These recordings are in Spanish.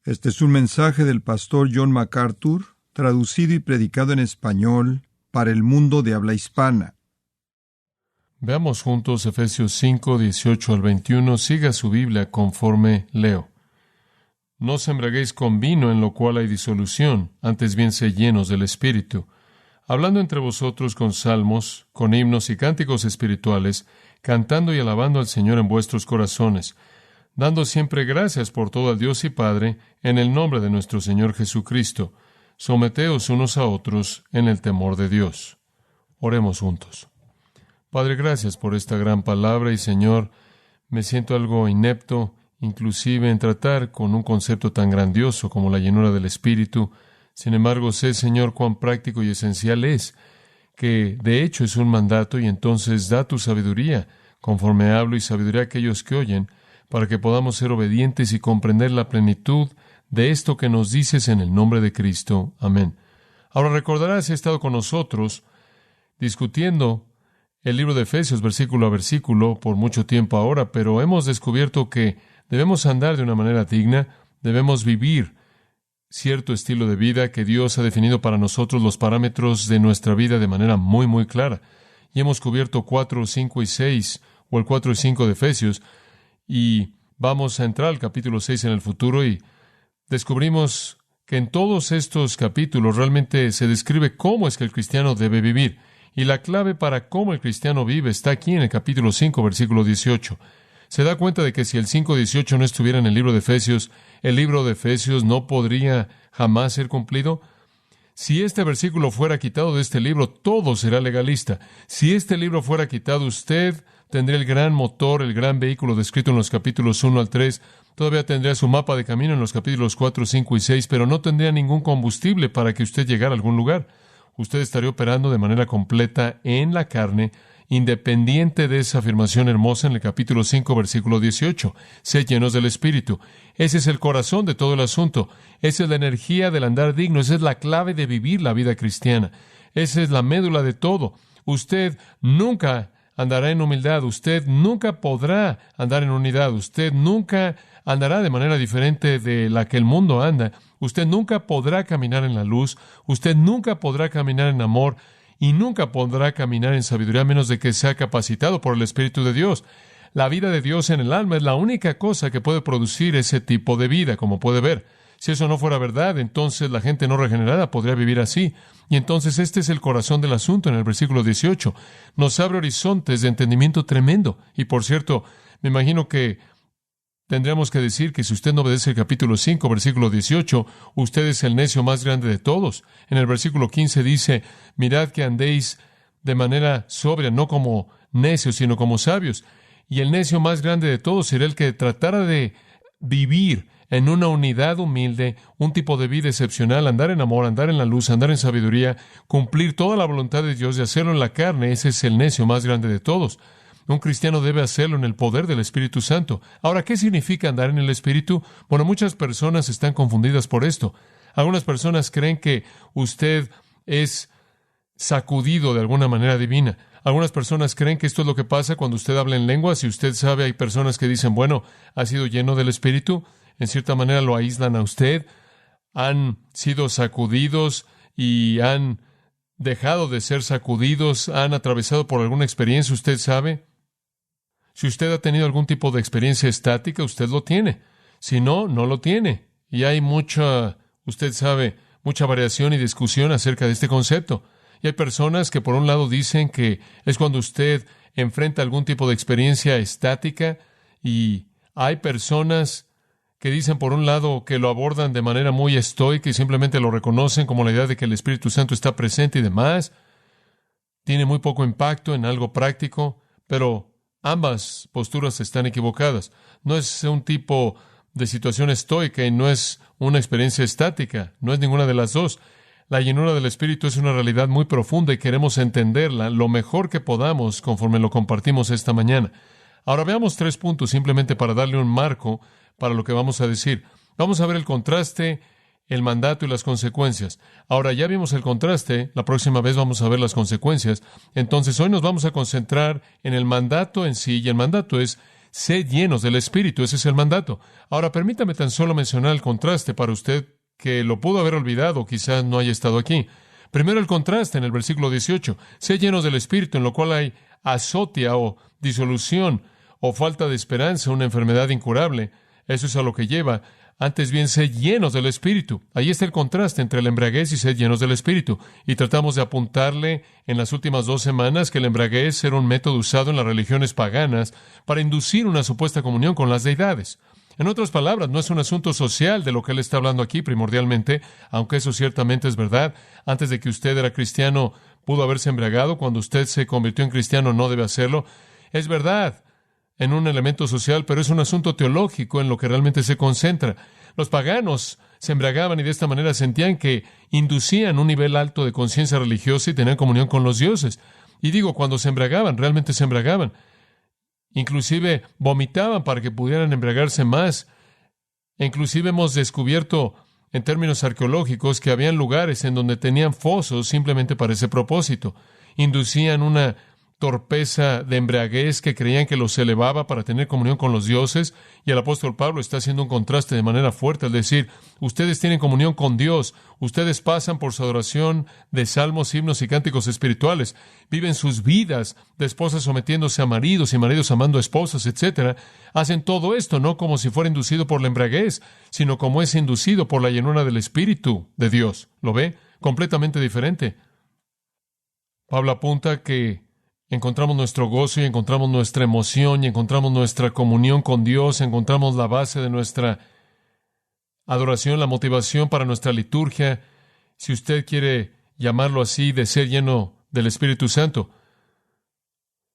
Este es un mensaje del pastor John MacArthur, traducido y predicado en español para el mundo de habla hispana. Veamos juntos Efesios 5, 18 al 21. Siga su Biblia conforme leo. No os embriaguéis con vino, en lo cual hay disolución, antes bien sed llenos del Espíritu, hablando entre vosotros con salmos, con himnos y cánticos espirituales, cantando y alabando al Señor en vuestros corazones, dando siempre gracias por todo al Dios y Padre, en el nombre de nuestro Señor Jesucristo. Someteos unos a otros en el temor de Dios. Oremos juntos. Padre, gracias por esta gran palabra y, Señor, me siento algo inepto, inclusive en tratar con un concepto tan grandioso como la llenura del Espíritu. Sin embargo, sé, Señor, cuán práctico y esencial es, que de hecho es un mandato, y entonces da tu sabiduría, conforme hablo, y sabiduría a aquellos que oyen, para que podamos ser obedientes y comprender la plenitud de esto que nos dices en el nombre de Cristo. Amén. Ahora recordarás, he estado con nosotros discutiendo el libro de Efesios versículo a versículo por mucho tiempo ahora, pero hemos descubierto que debemos andar de una manera digna, debemos vivir cierto estilo de vida, que Dios ha definido para nosotros los parámetros de nuestra vida de manera muy, muy clara. Y hemos cubierto 4, 5 y 6, o el 4 y 5 de Efesios, y vamos a entrar al capítulo 6 en el futuro, y descubrimos que en todos estos capítulos realmente se describe cómo es que el cristiano debe vivir. Y la clave para cómo el cristiano vive está aquí en el capítulo 5, versículo 18. Se da cuenta de que si el 5:18 no estuviera en el libro de Efesios no podría jamás ser cumplido. Si este versículo fuera quitado de este libro, todo será legalista. Si este libro fuera quitado, usted tendría el gran motor, el gran vehículo descrito en los capítulos 1 al 3. Todavía tendría su mapa de camino en los capítulos 4, 5 y 6, pero no tendría ningún combustible para que usted llegara a algún lugar. Usted estaría operando de manera completa en la carne, independiente de esa afirmación hermosa en el capítulo 5, versículo 18. Sed llenos del Espíritu. Ese es el corazón de todo el asunto. Esa es la energía del andar digno. Esa es la clave de vivir la vida cristiana. Esa es la médula de todo. Usted nunca andará en humildad. Usted nunca podrá andar en unidad. Usted nunca andará de manera diferente de la que el mundo anda. Usted nunca podrá caminar en la luz. Usted nunca podrá caminar en amor. Y nunca podrá caminar en sabiduría a menos de que sea capacitado por el Espíritu de Dios. La vida de Dios en el alma es la única cosa que puede producir ese tipo de vida, como puede ver. Si eso no fuera verdad, entonces la gente no regenerada podría vivir así. Y entonces este es el corazón del asunto en el versículo 18. Nos abre horizontes de entendimiento tremendo. Y por cierto, me imagino que tendríamos que decir que si usted no obedece el capítulo 5, versículo 18, usted es el necio más grande de todos. En el versículo 15 dice, mirad que andéis de manera sobria, no como necios, sino como sabios. Y el necio más grande de todos será el que tratara de vivir en una unidad humilde, un tipo de vida excepcional, andar en amor, andar en la luz, andar en sabiduría, cumplir toda la voluntad de Dios y hacerlo en la carne. Ese es el necio más grande de todos. Un cristiano debe hacerlo en el poder del Espíritu Santo. Ahora, ¿qué significa andar en el Espíritu? Bueno, muchas personas están confundidas por esto. Algunas personas creen que usted es sacudido de alguna manera divina. Algunas personas creen que esto es lo que pasa cuando usted habla en lenguas, y usted sabe, hay personas que dicen, bueno, ha sido lleno del Espíritu. En cierta manera lo aíslan a usted. Han sido sacudidos y han dejado de ser sacudidos. Han atravesado por alguna experiencia, usted sabe. Si usted ha tenido algún tipo de experiencia estática, usted lo tiene. Si no, no lo tiene. Y hay usted sabe, mucha variación y discusión acerca de este concepto. Y hay personas que por un lado dicen que es cuando usted enfrenta algún tipo de experiencia estática, y hay personas que dicen por un lado que lo abordan de manera muy estoica y simplemente lo reconocen como la idea de que el Espíritu Santo está presente y demás. Tiene muy poco impacto en algo práctico, pero ambas posturas están equivocadas. No es un tipo de situación estoica y no es una experiencia estática. No es ninguna de las dos. La llenura del Espíritu es una realidad muy profunda y queremos entenderla lo mejor que podamos conforme lo compartimos esta mañana. Ahora veamos 3 puntos simplemente para darle un marco para lo que vamos a decir. Vamos a ver el contraste, el mandato y las consecuencias. Ahora ya vimos el contraste, la próxima vez vamos a ver las consecuencias. Entonces hoy nos vamos a concentrar en el mandato en sí, y el mandato es sed llenos del Espíritu. Ese es el mandato. Ahora, permítame tan solo mencionar el contraste para usted que lo pudo haber olvidado, quizás no haya estado aquí. Primero el contraste en el versículo 18. Sed llenos del Espíritu, en lo cual hay azotia o disolución o falta de esperanza, una enfermedad incurable. Eso es a lo que lleva. Antes bien, sed llenos del Espíritu. Ahí está el contraste entre la embriaguez y sed llenos del Espíritu. Y tratamos de apuntarle en las últimas 2 semanas que la embriaguez era un método usado en las religiones paganas para inducir una supuesta comunión con las deidades. En otras palabras, no es un asunto social de lo que él está hablando aquí primordialmente, aunque eso ciertamente es verdad. Antes de que usted era cristiano, pudo haberse embriagado. Cuando usted se convirtió en cristiano, no debe hacerlo. Es verdad en un elemento social, pero es un asunto teológico en lo que realmente se concentra. Los paganos se embriagaban y de esta manera sentían que inducían un nivel alto de conciencia religiosa y tenían comunión con los dioses. Y digo, cuando se embriagaban, realmente se embriagaban. Inclusive vomitaban para que pudieran embriagarse más. E inclusive hemos descubierto, en términos arqueológicos, que habían lugares en donde tenían fosos simplemente para ese propósito. Inducían una torpeza de embriaguez que creían que los elevaba para tener comunión con los dioses, y el apóstol Pablo está haciendo un contraste de manera fuerte al decir, ustedes tienen comunión con Dios, ustedes pasan por su adoración de salmos, himnos y cánticos espirituales, viven sus vidas de esposas sometiéndose a maridos y maridos amando a esposas, etcétera. Hacen todo esto no como si fuera inducido por la embriaguez, sino como es inducido por la llenura del Espíritu de Dios. ¿Lo ve? Completamente diferente. Pablo apunta que encontramos nuestro gozo y encontramos nuestra emoción y encontramos nuestra comunión con Dios, encontramos la base de nuestra adoración, la motivación para nuestra liturgia, si usted quiere llamarlo así, de ser lleno del Espíritu Santo.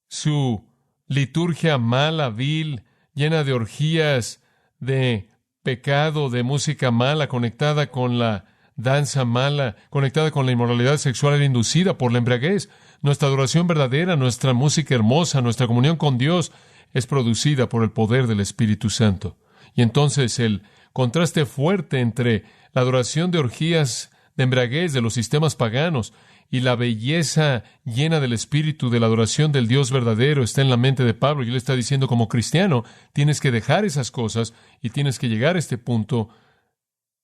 Su liturgia mala, vil, llena de orgías, de pecado, de música mala, conectada con la danza mala, conectada con la inmoralidad sexual, era inducida por la embriaguez. Nuestra adoración verdadera, nuestra música hermosa, nuestra comunión con Dios es producida por el poder del Espíritu Santo. Y entonces el contraste fuerte entre la adoración de orgías de embriaguez de los sistemas paganos y la belleza llena del Espíritu de la adoración del Dios verdadero está en la mente de Pablo. Y él está diciendo, como cristiano, tienes que dejar esas cosas y tienes que llegar a este punto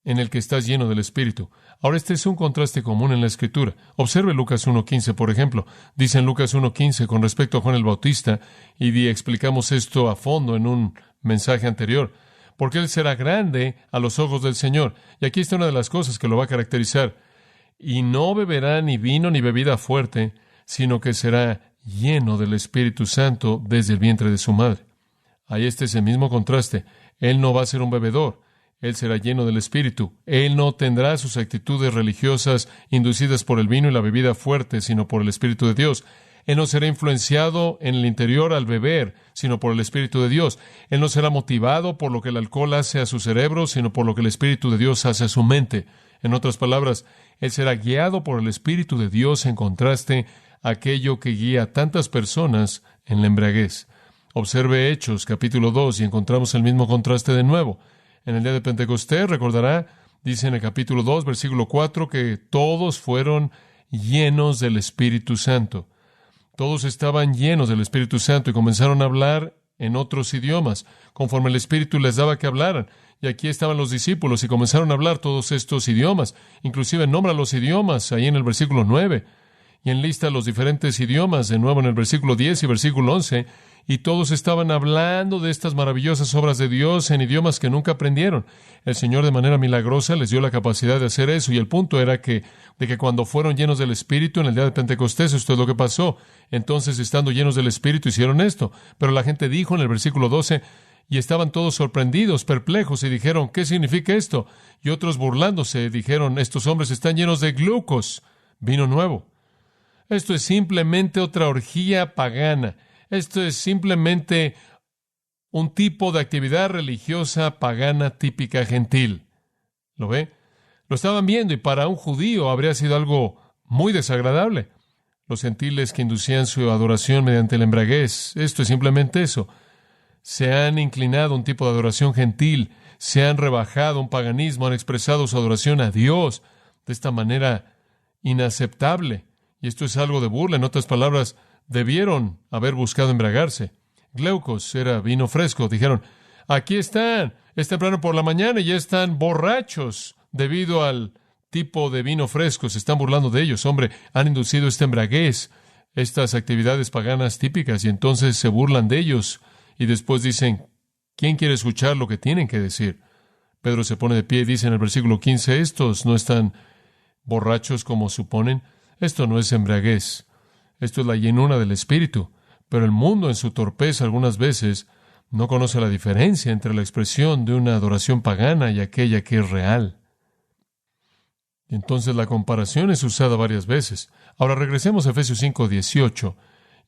en el que estás lleno del Espíritu. Ahora, este es un contraste común en la Escritura. Observe Lucas 1.15, por ejemplo. Dice en Lucas 1.15 con respecto a Juan el Bautista, y explicamos esto a fondo en un mensaje anterior, porque él será grande a los ojos del Señor. Y aquí está una de las cosas que lo va a caracterizar. Y no beberá ni vino ni bebida fuerte, sino que será lleno del Espíritu Santo desde el vientre de su madre. Ahí está ese mismo contraste. Él no va a ser un bebedor. Él será lleno del Espíritu. Él no tendrá sus actitudes religiosas inducidas por el vino y la bebida fuerte, sino por el Espíritu de Dios. Él no será influenciado en el interior al beber, sino por el Espíritu de Dios. Él no será motivado por lo que el alcohol hace a su cerebro, sino por lo que el Espíritu de Dios hace a su mente. En otras palabras, él será guiado por el Espíritu de Dios en contraste a aquello que guía a tantas personas en la embriaguez. Observe Hechos, capítulo 2, y encontramos el mismo contraste de nuevo. En el día de Pentecostés, recordará, dice en el capítulo 2, versículo 4, que todos fueron llenos del Espíritu Santo. Todos estaban llenos del Espíritu Santo y comenzaron a hablar en otros idiomas, conforme el Espíritu les daba que hablaran. Y aquí estaban los discípulos y comenzaron a hablar todos estos idiomas. Inclusive nombra los idiomas ahí en el versículo 9. Y enlista los diferentes idiomas, de nuevo en el versículo 10 y versículo 11, y todos estaban hablando de estas maravillosas obras de Dios en idiomas que nunca aprendieron. El Señor de manera milagrosa les dio la capacidad de hacer eso, y el punto era de que cuando fueron llenos del Espíritu en el día de Pentecostés, esto es lo que pasó. Entonces, estando llenos del Espíritu, hicieron esto. Pero la gente dijo en el versículo 12, y estaban todos sorprendidos, perplejos, y dijeron, ¿qué significa esto? Y otros burlándose dijeron, estos hombres están llenos de glucos, vino nuevo. Esto es simplemente otra orgía pagana. Esto es simplemente un tipo de actividad religiosa pagana típica gentil. ¿Lo ve? Lo estaban viendo y para un judío habría sido algo muy desagradable. Los gentiles que inducían su adoración mediante la embriaguez, esto es simplemente eso. Se han inclinado a un tipo de adoración gentil, se han rebajado a un paganismo, han expresado su adoración a Dios de esta manera inaceptable. Y esto es algo de burla. En otras palabras, debieron haber buscado embriagarse. Gleukos era vino fresco. Dijeron, aquí están, es temprano por la mañana y ya están borrachos debido al tipo de vino fresco. Se están burlando de ellos. Hombre, han inducido esta embriaguez, estas actividades paganas típicas, y entonces se burlan de ellos y después dicen, ¿quién quiere escuchar lo que tienen que decir? Pedro se pone de pie y dice en el versículo 15, estos no están borrachos como suponen. Esto no es embriaguez. Esto es la llenura del Espíritu. Pero el mundo en su torpeza algunas veces no conoce la diferencia entre la expresión de una adoración pagana y aquella que es real. Y entonces la comparación es usada varias veces. Ahora regresemos a Efesios 5:18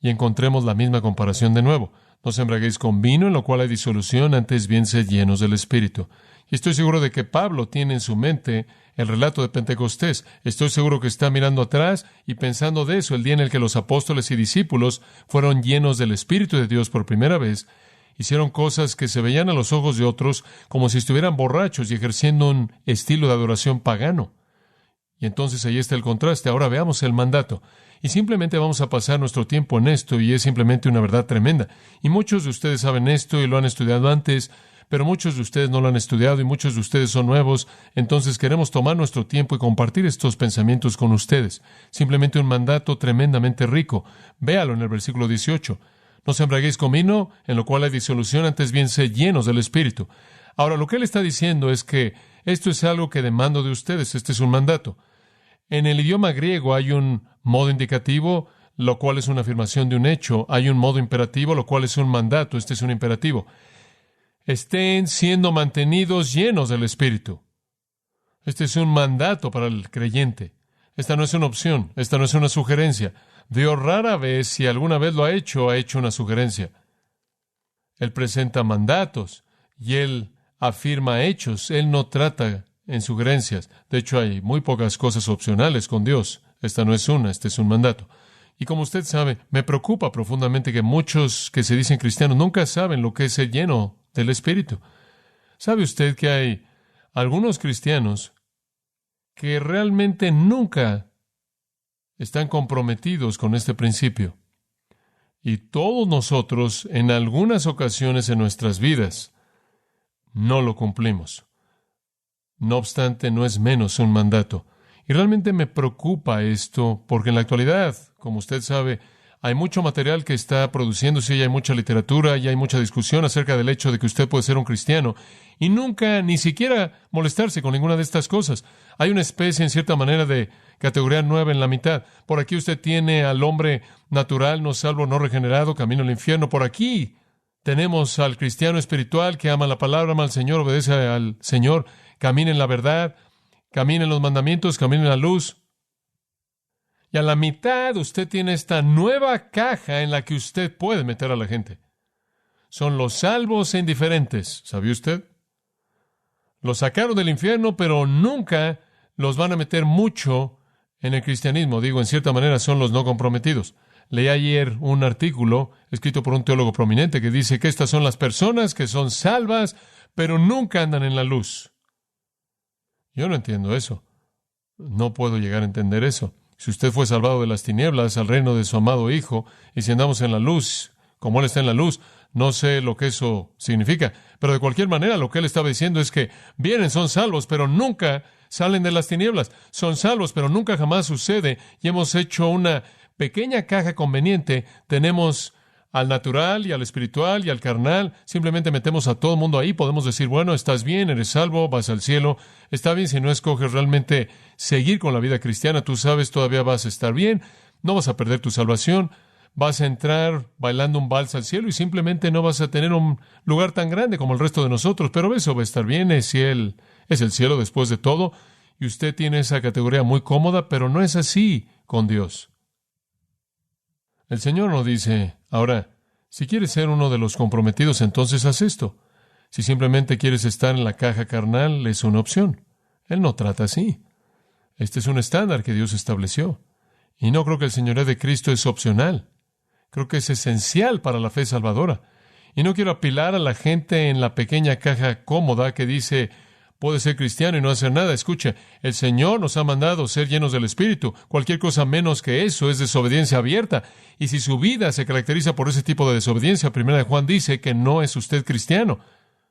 y encontremos la misma comparación de nuevo. No os embriaguéis con vino, en lo cual hay disolución, antes bien sed llenos del Espíritu. Y estoy seguro de que Pablo tiene en su mente el relato de Pentecostés. Estoy seguro que está mirando atrás y pensando de eso, el día en el que los apóstoles y discípulos fueron llenos del Espíritu de Dios por primera vez. Hicieron cosas que se veían a los ojos de otros como si estuvieran borrachos y ejerciendo un estilo de adoración pagano. Y entonces ahí está el contraste. Ahora veamos el mandato. Y simplemente vamos a pasar nuestro tiempo en esto, y es simplemente una verdad tremenda. Y muchos de ustedes saben esto y lo han estudiado antes, pero muchos de ustedes no lo han estudiado y muchos de ustedes son nuevos. Entonces queremos tomar nuestro tiempo y compartir estos pensamientos con ustedes. Simplemente un mandato tremendamente rico. Véalo en el versículo 18. No os embriaguéis con vino, en lo cual hay disolución, antes bien sed llenos del Espíritu. Ahora, lo que él está diciendo es que esto es algo que demando de ustedes. Este es un mandato. En el idioma griego hay un modo indicativo, lo cual es una afirmación de un hecho. Hay un modo imperativo, lo cual es un mandato. Este es un imperativo. Estén siendo mantenidos llenos del Espíritu. Este es un mandato para el creyente. Esta no es una opción. Esta no es una sugerencia. Dios rara vez, si alguna vez lo ha hecho una sugerencia. Él presenta mandatos y Él afirma hechos. Él no trata en sugerencias. De hecho, hay muy pocas cosas opcionales con Dios. Esta no es una, este es un mandato. Y como usted sabe, me preocupa profundamente que muchos que se dicen cristianos nunca saben lo que es ser lleno del Espíritu. ¿Sabe usted que hay algunos cristianos que realmente nunca están comprometidos con este principio? Y todos nosotros, en algunas ocasiones en nuestras vidas, no lo cumplimos. No obstante, no es menos un mandato. Y realmente me preocupa esto, porque en la actualidad, como usted sabe, hay mucho material que está produciéndose y hay mucha literatura y hay mucha discusión acerca del hecho de que usted puede ser un cristiano y nunca, ni siquiera molestarse con ninguna de estas cosas. Hay una especie, en cierta manera, de categoría nueva en la mitad. Por aquí usted tiene al hombre natural, no salvo, no regenerado, camino al infierno. Por aquí tenemos al cristiano espiritual que ama la palabra, ama al Señor, obedece al Señor, camina en la verdad, camina en los mandamientos, camina en la luz. Y a la mitad usted tiene esta nueva caja en la que usted puede meter a la gente. Son los salvos e indiferentes, ¿sabía usted? Los sacaron del infierno, pero nunca los van a meter mucho en el cristianismo. Digo, en cierta manera son los no comprometidos. Leí ayer un artículo escrito por un teólogo prominente que dice que estas son las personas que son salvas, pero nunca andan en la luz. Yo no entiendo eso. No puedo llegar a entender eso. Si usted fue salvado de las tinieblas al reino de su amado Hijo, y si andamos en la luz, como Él está en la luz, no sé lo que eso significa. Pero de cualquier manera, lo que Él estaba diciendo es que vienen, son salvos, pero nunca salen de las tinieblas. Son salvos, pero nunca jamás sucede. Y hemos hecho una pequeña caja conveniente. Tenemos al natural y al espiritual y al carnal. Simplemente metemos a todo el mundo ahí. Podemos decir, bueno, estás bien, eres salvo, vas al cielo. Está bien si no escoges realmente seguir con la vida cristiana. Tú sabes, todavía vas a estar bien. No vas a perder tu salvación. Vas a entrar bailando un vals al cielo y simplemente no vas a tener un lugar tan grande como el resto de nosotros. Pero eso va a estar bien. Es el cielo después de todo. Y usted tiene esa categoría muy cómoda, pero no es así con Dios. El Señor nos dice, ahora, si quieres ser uno de los comprometidos, entonces haz esto. Si simplemente quieres estar en la caja carnal, es una opción. Él no trata así. Este es un estándar que Dios estableció. Y no creo que el señorío de Cristo es opcional. Creo que es esencial para la fe salvadora. Y no quiero apilar a la gente en la pequeña caja cómoda que dice, Puede ser cristiano y no hacer nada. Escuche, el Señor nos ha mandado ser llenos del Espíritu. Cualquier cosa menos que eso es desobediencia abierta. Y si su vida se caracteriza por ese tipo de desobediencia, Primera de Juan dice que no es usted cristiano.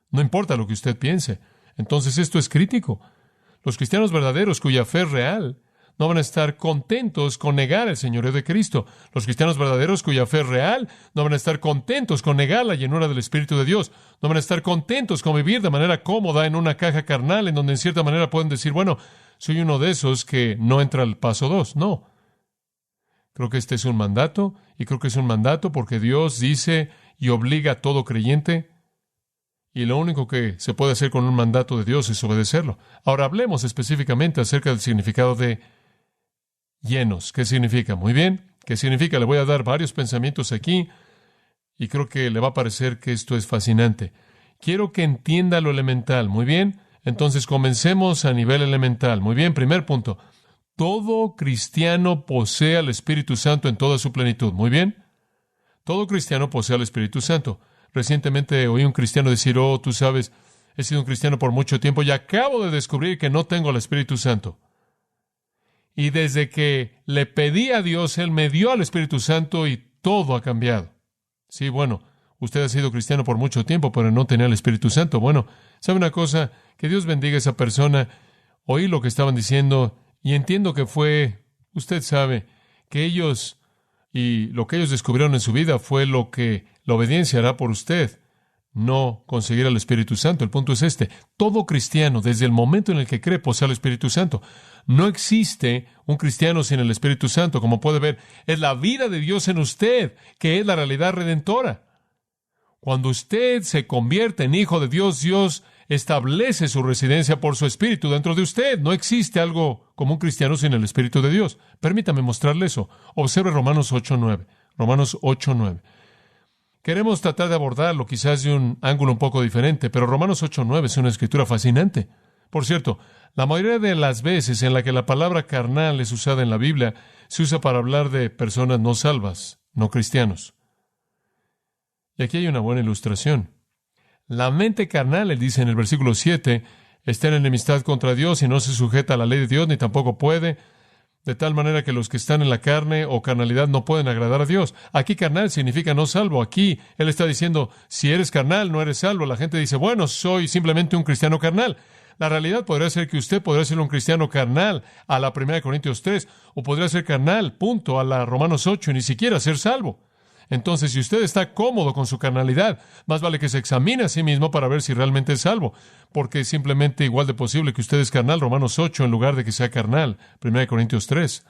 No importa lo que usted piense. Entonces esto es crítico. Los cristianos verdaderos cuya fe es real no van a estar contentos con negar el señorío de Cristo. Los cristianos verdaderos cuya fe es real no van a estar contentos con negar la llenura del Espíritu de Dios. No van a estar contentos con vivir de manera cómoda en una caja carnal en donde en cierta manera pueden decir, bueno, soy uno de esos que no entra al paso 2. No. Creo que este es un mandato, y creo que es un mandato porque Dios dice y obliga a todo creyente, y lo único que se puede hacer con un mandato de Dios es obedecerlo. Ahora hablemos específicamente acerca del significado de llenos. ¿Qué significa? Muy bien. ¿Qué significa? Le voy a dar varios pensamientos aquí y creo que le va a parecer que esto es fascinante. Quiero que entienda lo elemental. Muy bien. Entonces comencemos a nivel elemental. Muy bien. Primer punto. Todo cristiano posee al Espíritu Santo en toda su plenitud. Muy bien. Todo cristiano posee al Espíritu Santo. Recientemente oí un cristiano decir, oh, tú sabes, he sido un cristiano por mucho tiempo y acabo de descubrir que no tengo al Espíritu Santo. Y desde que le pedí a Dios, Él me dio al Espíritu Santo y todo ha cambiado. Sí, bueno, usted ha sido cristiano por mucho tiempo, pero no tenía el Espíritu Santo. Bueno, ¿sabe una cosa? Que Dios bendiga a esa persona. Oí lo que estaban diciendo y entiendo que fue, usted sabe, que ellos y lo que ellos descubrieron en su vida fue lo que la obediencia hará por usted. No conseguir al Espíritu Santo. El punto es este. Todo cristiano, desde el momento en el que cree, posee al Espíritu Santo. No existe un cristiano sin el Espíritu Santo. Como puede ver, es la vida de Dios en usted, que es la realidad redentora. Cuando usted se convierte en hijo de Dios, Dios establece su residencia por su Espíritu dentro de usted. No existe algo como un cristiano sin el Espíritu de Dios. Permítame mostrarle eso. Observe Romanos 8:9. Romanos 8:9. Queremos tratar de abordarlo quizás de un ángulo un poco diferente, pero Romanos 8:9 es una escritura fascinante. Por cierto, la mayoría de las veces en la que la palabra carnal es usada en la Biblia, se usa para hablar de personas no salvas, no cristianos. Y aquí hay una buena ilustración. La mente carnal, él dice en el versículo 7, está en enemistad contra Dios y no se sujeta a la ley de Dios, ni tampoco puede, de tal manera que los que están en la carne o carnalidad no pueden agradar a Dios. Aquí carnal significa no salvo. Aquí él está diciendo, si eres carnal, no eres salvo. La gente dice, bueno, soy simplemente un cristiano carnal. La realidad podría ser que usted podría ser un cristiano carnal a la 1 Corintios 3, o podría ser carnal, punto, a la Romanos 8, y ni siquiera ser salvo. Entonces, si usted está cómodo con su carnalidad, más vale que se examine a sí mismo para ver si realmente es salvo, porque es simplemente igual de posible que usted es carnal, Romanos 8, en lugar de que sea carnal, 1 Corintios 3.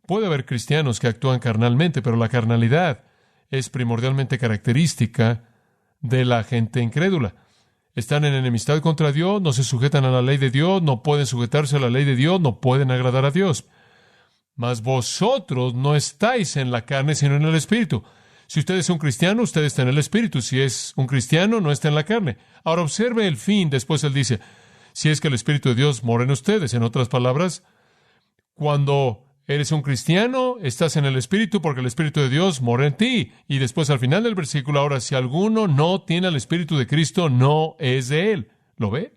Puede haber cristianos que actúan carnalmente, pero la carnalidad es primordialmente característica de la gente incrédula. Están en enemistad contra Dios, no se sujetan a la ley de Dios, no pueden sujetarse a la ley de Dios, no pueden agradar a Dios. Mas vosotros no estáis en la carne, sino en el Espíritu. Si usted es un cristiano, usted está en el Espíritu. Si es un cristiano, no está en la carne. Ahora observe el fin. Después él dice, si es que el Espíritu de Dios mora en ustedes. En otras palabras, cuando eres un cristiano, estás en el Espíritu porque el Espíritu de Dios mora en ti. Y después al final del versículo, ahora, si alguno no tiene el Espíritu de Cristo, no es de él. ¿Lo ve?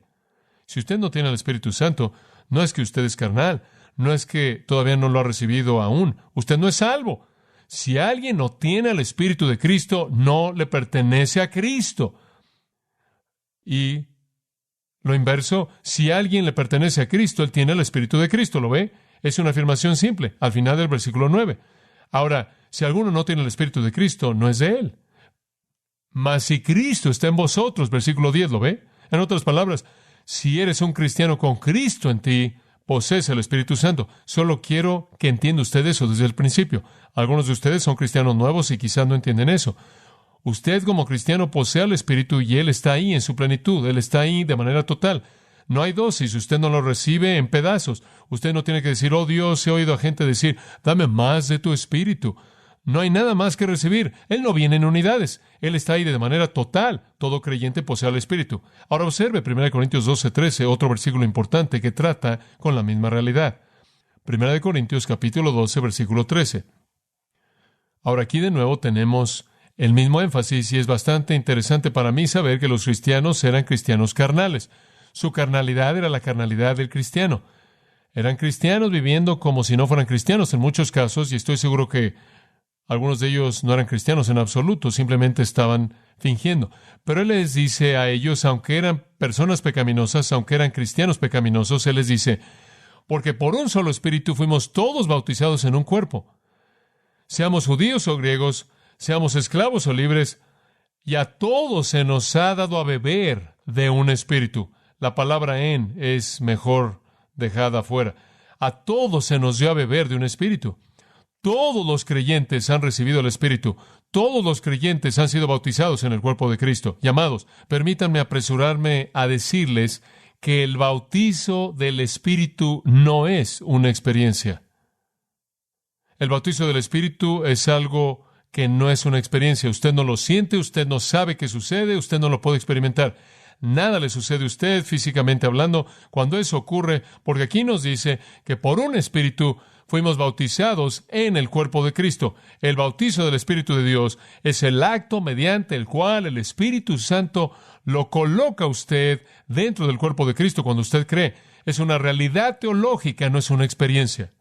Si usted no tiene el Espíritu Santo, no es que usted es carnal. No es que todavía no lo ha recibido aún. Usted no es salvo. Si alguien no tiene el Espíritu de Cristo, no le pertenece a Cristo. Y lo inverso, si alguien le pertenece a Cristo, él tiene el Espíritu de Cristo. ¿Lo ve? Es una afirmación simple, al final del versículo 9. Ahora, si alguno no tiene el Espíritu de Cristo, no es de él. Mas si Cristo está en vosotros, versículo 10, ¿lo ve? En otras palabras, si eres un cristiano con Cristo en ti, posees el Espíritu Santo. Solo quiero que entienda usted eso desde el principio. Algunos de ustedes son cristianos nuevos y quizás no entienden eso. Usted como cristiano posee el Espíritu y Él está ahí en su plenitud. Él está ahí de manera total. No hay dosis. Usted no lo recibe en pedazos. Usted no tiene que decir, oh Dios, he oído a gente decir, dame más de tu Espíritu. No hay nada más que recibir. Él no viene en unidades. Él está ahí de manera total. Todo creyente posee al Espíritu. Ahora observe 1 Corintios 12:13, otro versículo importante que trata con la misma realidad. 1 Corintios capítulo 12, versículo 13. Ahora aquí de nuevo tenemos el mismo énfasis y es bastante interesante para mí saber que los cristianos eran cristianos carnales. Su carnalidad era la carnalidad del cristiano. Eran cristianos viviendo como si no fueran cristianos en muchos casos, y estoy seguro que algunos de ellos no eran cristianos en absoluto, simplemente estaban fingiendo. Pero Él les dice a ellos, aunque eran personas pecaminosas, aunque eran cristianos pecaminosos, Él les dice, porque por un solo Espíritu fuimos todos bautizados en un cuerpo. Seamos judíos o griegos, seamos esclavos o libres, y a todos se nos ha dado a beber de un Espíritu. La palabra en es mejor dejada afuera. A todos se nos dio a beber de un Espíritu. Todos los creyentes han recibido el Espíritu. Todos los creyentes han sido bautizados en el cuerpo de Cristo. Y amados, permítanme apresurarme a decirles que el bautizo del Espíritu no es una experiencia. El bautizo del Espíritu es algo que no es una experiencia. Usted no lo siente, usted no sabe qué sucede, usted no lo puede experimentar. Nada le sucede a usted físicamente hablando cuando eso ocurre, porque aquí nos dice que por un Espíritu fuimos bautizados en el cuerpo de Cristo. El bautizo del Espíritu de Dios es el acto mediante el cual el Espíritu Santo lo coloca a usted dentro del cuerpo de Cristo cuando usted cree. Es una realidad teológica, no es una experiencia.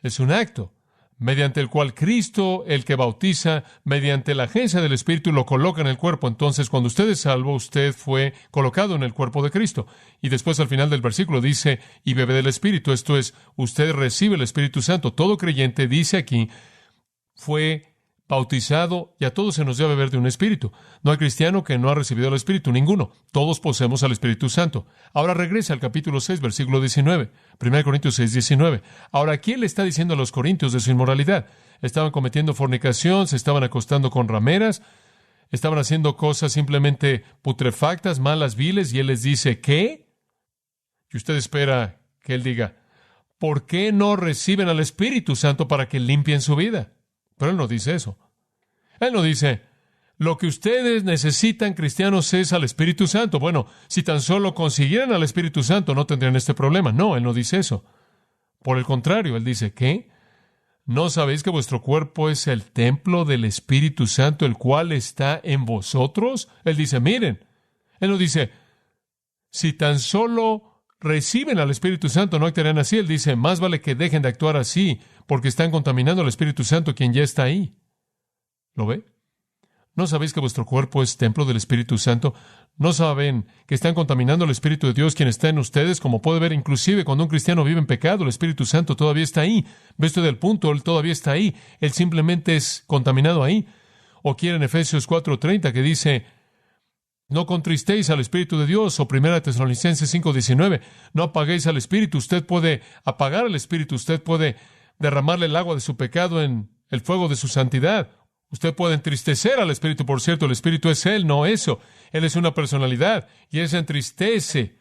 Es un acto mediante el cual Cristo, el que bautiza, mediante la agencia del Espíritu, lo coloca en el cuerpo. Entonces, cuando usted es salvo, usted fue colocado en el cuerpo de Cristo. Y después, al final del versículo, dice, y bebe del Espíritu. Esto es, usted recibe el Espíritu Santo. Todo creyente, dice aquí, fue bautizado, y a todos se nos dio a beber de un Espíritu. No hay cristiano que no ha recibido el Espíritu, ninguno. Todos poseemos al Espíritu Santo. Ahora regresa al capítulo 6, versículo 19. 1 Corintios 6, 19. Ahora, ¿quién le está diciendo a los corintios de su inmoralidad? Estaban cometiendo fornicación, se estaban acostando con rameras, estaban haciendo cosas simplemente putrefactas, malas, viles, y Él les dice, ¿qué? Y usted espera que Él diga, ¿por qué no reciben al Espíritu Santo para que limpien su vida? Pero Él no dice eso. Él no dice, lo que ustedes necesitan, cristianos, es al Espíritu Santo. Bueno, si tan solo consiguieran al Espíritu Santo, no tendrían este problema. No, Él no dice eso. Por el contrario, Él dice, ¿qué? ¿No sabéis que vuestro cuerpo es el templo del Espíritu Santo, el cual está en vosotros? Él dice, miren. Él no dice, si tan solo reciben al Espíritu Santo, no actuarán así. Él dice, más vale que dejen de actuar así, porque están contaminando al Espíritu Santo, quien ya está ahí. ¿Lo ve? ¿No sabéis que vuestro cuerpo es templo del Espíritu Santo? ¿No saben que están contaminando al Espíritu de Dios, quien está en ustedes? Como puede ver, inclusive cuando un cristiano vive en pecado, el Espíritu Santo todavía está ahí. ¿Ve usted el punto? Él todavía está ahí. Él simplemente es contaminado ahí. O quiere en Efesios 4:30 que dice, no contristéis al Espíritu de Dios, o 1 Tesalonicenses 5:19, no apaguéis al Espíritu. Usted puede apagar al Espíritu, usted puede derramarle el agua de su pecado en el fuego de su santidad. Usted puede entristecer al Espíritu, por cierto, el Espíritu es Él, no eso. Él es una personalidad, y Él se entristece,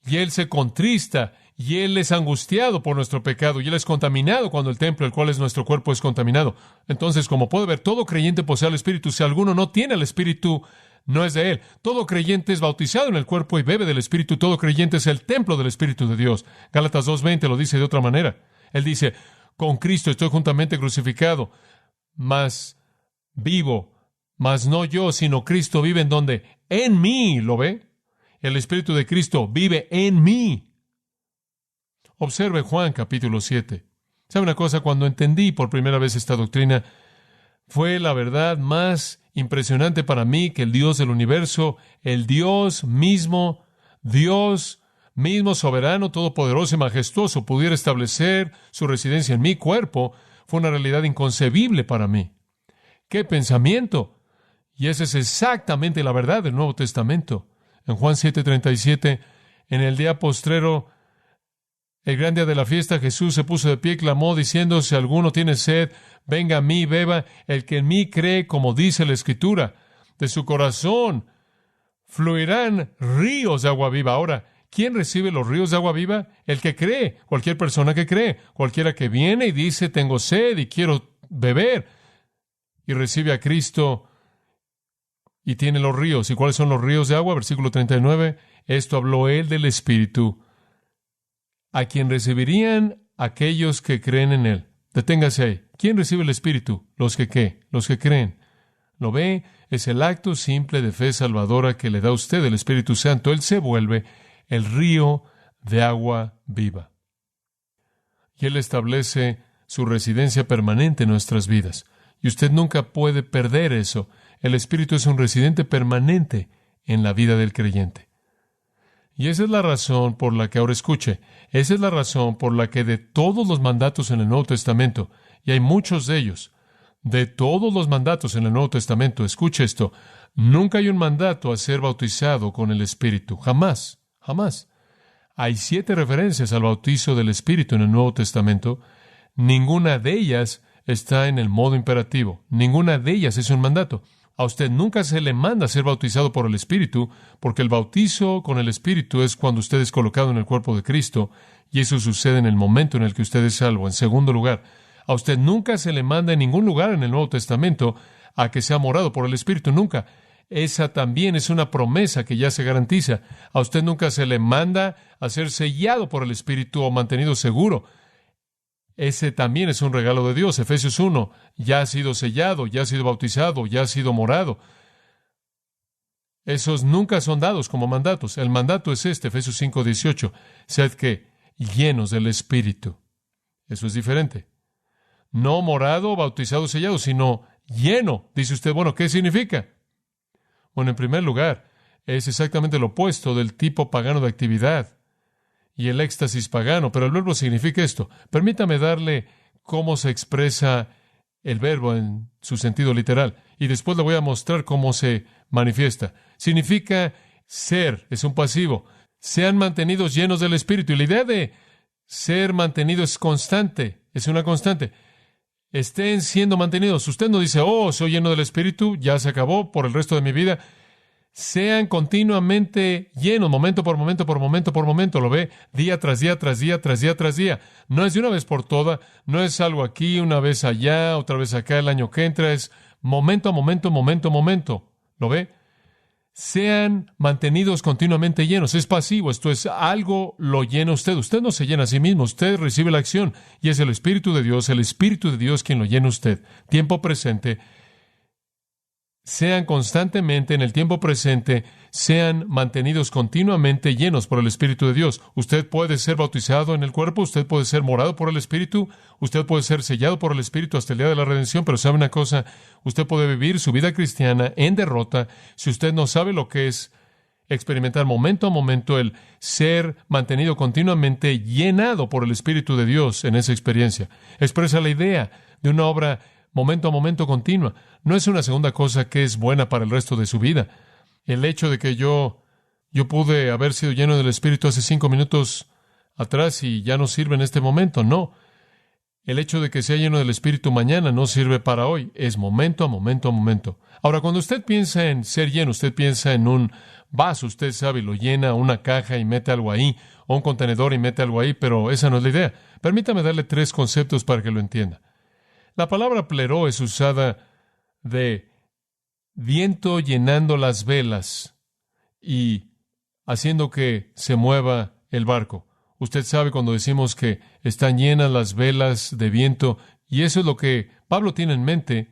y Él se contrista, y Él es angustiado por nuestro pecado, y Él es contaminado cuando el templo, el cual es nuestro cuerpo, es contaminado. Entonces, como puede ver, todo creyente posee al Espíritu. Si alguno no tiene al Espíritu, no es de Él. Todo creyente es bautizado en el cuerpo y bebe del Espíritu. Todo creyente es el templo del Espíritu de Dios. Gálatas 2:20 lo dice de otra manera. Él dice, con Cristo estoy juntamente crucificado, mas vivo, mas no yo, sino Cristo vive en donde? En mí, ¿lo ve? El Espíritu de Cristo vive en mí. Observe Juan capítulo 7. ¿Sabe una cosa? Cuando entendí por primera vez esta doctrina, fue la verdad más impresionante para mí que el Dios del universo, el Dios mismo soberano, todopoderoso y majestuoso, pudiera establecer su residencia en mi cuerpo, fue una realidad inconcebible para mí. ¡Qué pensamiento! Y esa es exactamente la verdad del Nuevo Testamento. En Juan 7:37, en el día postrero, el gran día de la fiesta, Jesús se puso de pie y clamó diciendo, si alguno tiene sed, venga a mí y beba. El que en mí cree, como dice la Escritura, de su corazón fluirán ríos de agua viva. Ahora, ¿quién recibe los ríos de agua viva? El que cree, cualquier persona que cree, cualquiera que viene y dice, tengo sed y quiero beber, y recibe a Cristo y tiene los ríos. ¿Y cuáles son los ríos de agua? Versículo 39, esto habló Él del Espíritu, a quien recibirían aquellos que creen en Él. Deténgase ahí. ¿Quién recibe el Espíritu? Los que ¿qué? Los que creen. ¿Lo ve? Es el acto simple de fe salvadora que le da a usted el Espíritu Santo. Él se vuelve el río de agua viva. Y Él establece su residencia permanente en nuestras vidas. Y usted nunca puede perder eso. El Espíritu es un residente permanente en la vida del creyente. Y esa es la razón por la que ahora escuche. Esa es la razón por la que de todos los mandatos en el Nuevo Testamento, y hay muchos de ellos, de todos los mandatos en el Nuevo Testamento, escuche esto, nunca hay un mandato a ser bautizado con el Espíritu. Jamás, jamás. Hay 7 referencias al bautizo del Espíritu en el Nuevo Testamento. Ninguna de ellas está en el modo imperativo. Ninguna de ellas es un mandato. A usted nunca se le manda a ser bautizado por el Espíritu, porque el bautizo con el Espíritu es cuando usted es colocado en el cuerpo de Cristo, y eso sucede en el momento en el que usted es salvo. En segundo lugar, a usted nunca se le manda en ningún lugar en el Nuevo Testamento a que sea morado por el Espíritu. Nunca. Esa también es una promesa que ya se garantiza. A usted nunca se le manda a ser sellado por el Espíritu o mantenido seguro. Ese también es un regalo de Dios. Efesios 1, ya ha sido sellado, ya ha sido bautizado, ya ha sido morado. Esos nunca son dados como mandatos. El mandato es este, Efesios 5, 18. Sed que llenos del Espíritu. Eso es diferente. No morado, bautizado, sellado, sino lleno. Dice usted, bueno, ¿qué significa? Bueno, en primer lugar, es exactamente lo opuesto del tipo pagano de actividad y el éxtasis pagano, pero el verbo significa esto. Permítame darle cómo se expresa el verbo en su sentido literal, y después le voy a mostrar cómo se manifiesta. Significa ser, es un pasivo. Sean mantenidos llenos del Espíritu, y la idea de ser mantenido es constante, es una constante. Estén siendo mantenidos. Usted no dice, oh, soy lleno del Espíritu, ya se acabó por el resto de mi vida. Sean continuamente llenos, momento por momento, por momento, por momento. Lo ve día tras día, tras día, tras día, tras día. No es de una vez por toda, no es algo aquí, una vez allá, otra vez acá, el año que entra. Es momento a momento, momento a momento. ¿Lo ve? Sean mantenidos continuamente llenos. Es pasivo, esto es algo lo llena usted. Usted no se llena a sí mismo, usted recibe la acción y es el Espíritu de Dios quien lo llena usted. Tiempo presente. Sean constantemente en el tiempo presente, sean mantenidos continuamente llenos por el Espíritu de Dios. Usted puede ser bautizado en el cuerpo, usted puede ser morado por el Espíritu, usted puede ser sellado por el Espíritu hasta el día de la redención, pero ¿sabe una cosa? Usted puede vivir su vida cristiana en derrota si usted no sabe lo que es experimentar momento a momento el ser mantenido continuamente llenado por el Espíritu de Dios en esa experiencia. Expresa la idea de una obra momento a momento continua. No es una segunda cosa que es buena para el resto de su vida. El hecho de que yo pude haber sido lleno del Espíritu hace 5 minutos atrás y ya no sirve en este momento, no. El hecho de que sea lleno del Espíritu mañana no sirve para hoy, es momento a momento a momento. Ahora, cuando usted piensa en ser lleno, usted piensa en un vaso, usted sabe, lo llena una caja y mete algo ahí, o un contenedor y mete algo ahí, pero esa no es la idea. Permítame darle 3 conceptos para que lo entienda. La palabra pleró es usada de viento llenando las velas y haciendo que se mueva el barco. Usted sabe cuando decimos que están llenas las velas de viento, y eso es lo que Pablo tiene en mente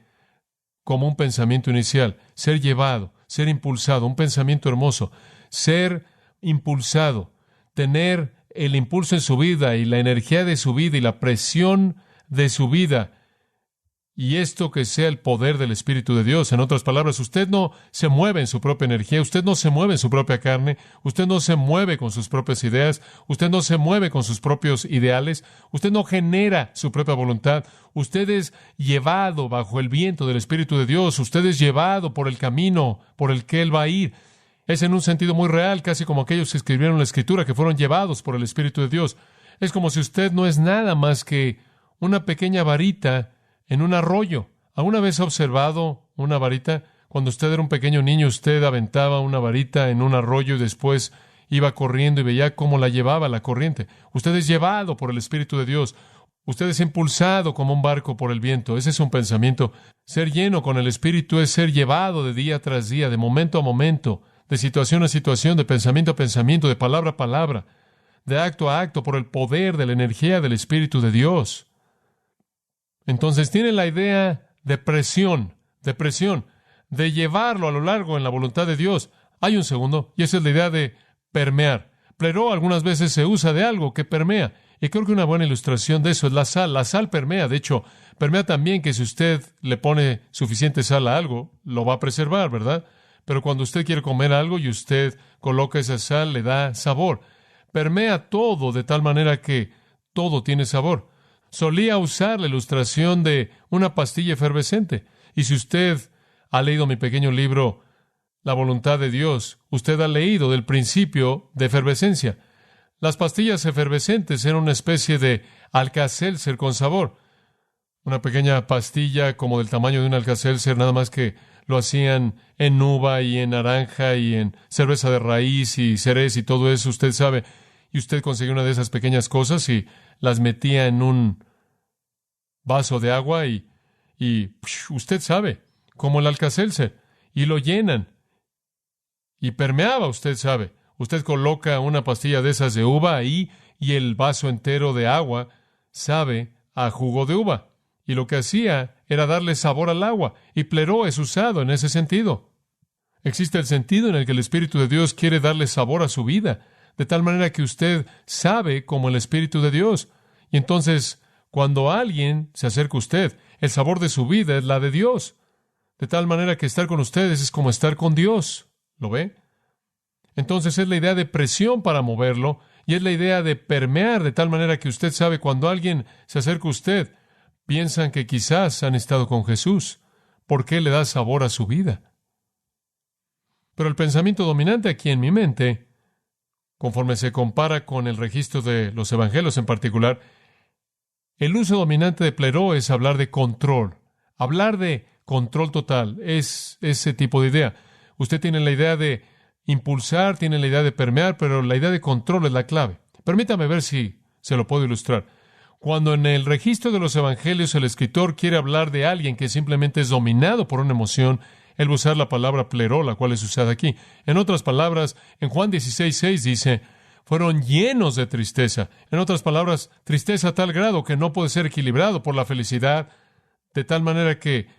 como un pensamiento inicial. Ser llevado, ser impulsado, un pensamiento hermoso. Ser impulsado, tener el impulso en su vida y la energía de su vida y la presión de su vida. Y esto que sea el poder del Espíritu de Dios. En otras palabras, usted no se mueve en su propia energía, usted no se mueve en su propia carne, usted no se mueve con sus propias ideas, usted no se mueve con sus propios ideales, usted no genera su propia voluntad, usted es llevado bajo el viento del Espíritu de Dios, usted es llevado por el camino por el que Él va a ir. Es en un sentido muy real, casi como aquellos que escribieron la Escritura, que fueron llevados por el Espíritu de Dios. Es como si usted no es nada más que una pequeña varita en un arroyo. ¿Alguna vez ha observado una varita? Cuando usted era un pequeño niño, usted aventaba una varita en un arroyo y después iba corriendo y veía cómo la llevaba la corriente. Usted es llevado por el Espíritu de Dios. Usted es impulsado como un barco por el viento. Ese es un pensamiento. Ser lleno con el Espíritu es ser llevado de día tras día, de momento a momento, de situación a situación, de pensamiento a pensamiento, de palabra a palabra, de acto a acto, por el poder de la energía del Espíritu de Dios. Entonces tiene la idea de presión, de llevarlo a lo largo en la voluntad de Dios. Hay un segundo, y esa es la idea de permear. Pleró algunas veces se usa de algo que permea. Y creo que una buena ilustración de eso es la sal. La sal permea. De hecho, permea también que si usted le pone suficiente sal a algo, lo va a preservar, ¿verdad? Pero cuando usted quiere comer algo y usted coloca esa sal, le da sabor. Permea todo de tal manera que todo tiene sabor. Solía usar la ilustración de una pastilla efervescente. Y si usted ha leído mi pequeño libro, La voluntad de Dios, usted ha leído del principio de efervescencia. Las pastillas efervescentes eran una especie de Alka-Seltzer con sabor. Una pequeña pastilla como del tamaño de un Alka-Seltzer, nada más que lo hacían en uva y en naranja y en cerveza de raíz y cereza y todo eso, usted sabe. Y usted conseguía una de esas pequeñas cosas y las metía en un vaso de agua y usted sabe, como el Alka-Seltzer, y lo llenan. Y permeaba, usted sabe. Usted coloca una pastilla de esas de uva ahí y el vaso entero de agua sabe a jugo de uva. Y lo que hacía era darle sabor al agua. Y pleró es usado en ese sentido. Existe el sentido en el que el Espíritu de Dios quiere darle sabor a su vida, de tal manera que usted sabe como el Espíritu de Dios. Y entonces, cuando alguien se acerca a usted, el sabor de su vida es la de Dios. De tal manera que estar con ustedes es como estar con Dios. ¿Lo ve? Entonces es la idea de presión para moverlo y es la idea de permear de tal manera que usted sabe cuando alguien se acerca a usted, piensan que quizás han estado con Jesús, porque le da sabor a su vida. Pero el pensamiento dominante aquí en mi mente, conforme se compara con el registro de los evangelios en particular, el uso dominante de pleró es hablar de control. Hablar de control total es ese tipo de idea. Usted tiene la idea de impulsar, tiene la idea de permear, pero la idea de control es la clave. Permítame ver si se lo puedo ilustrar. Cuando en el registro de los evangelios el escritor quiere hablar de alguien que simplemente es dominado por una emoción, él va a usar la palabra pleró, la cual es usada aquí. En otras palabras, en Juan 16:6 dice, fueron llenos de tristeza. En otras palabras, tristeza a tal grado que no puede ser equilibrado por la felicidad, de tal manera que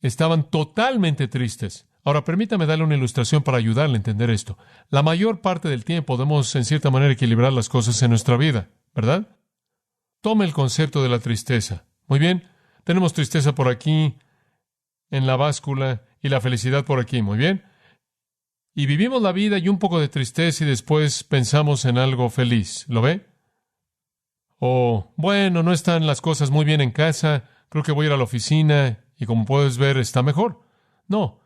estaban totalmente tristes. Ahora, permítame darle una ilustración para ayudarle a entender esto. La mayor parte del tiempo podemos, en cierta manera, equilibrar las cosas en nuestra vida, ¿verdad? Tome el concepto de la tristeza. Muy bien, tenemos tristeza por aquí, en la báscula, y la felicidad por aquí, muy bien. Y vivimos la vida y un poco de tristeza y después pensamos en algo feliz, ¿lo ve? O, bueno, no están las cosas muy bien en casa, creo que voy a ir a la oficina y como puedes ver está mejor. No,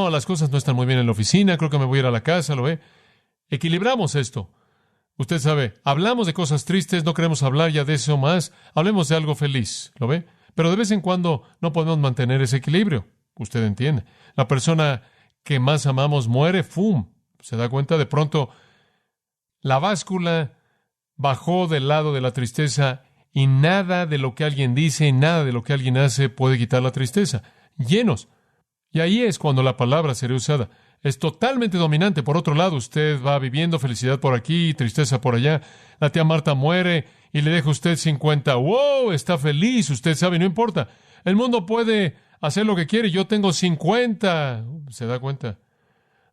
las cosas no están muy bien en la oficina, creo que me voy a ir a la casa, ¿lo ve? Equilibramos esto. Usted sabe, hablamos de cosas tristes, no queremos hablar ya de eso más, hablemos de algo feliz, ¿lo ve? Pero de vez en cuando no podemos mantener ese equilibrio, usted entiende. La persona que más amamos muere, ¡fum! Se da cuenta, de pronto la báscula bajó del lado de la tristeza y nada de lo que alguien dice y nada de lo que alguien hace puede quitar la tristeza. Llenos. Y ahí es cuando la palabra será usada. Es totalmente dominante. Por otro lado, usted va viviendo felicidad por aquí, tristeza por allá. La tía Marta muere y le deja a usted 50. ¡Wow! Está feliz. Usted sabe, no importa. El mundo puede hacer lo que quiere. Yo tengo 50. ¿Se da cuenta?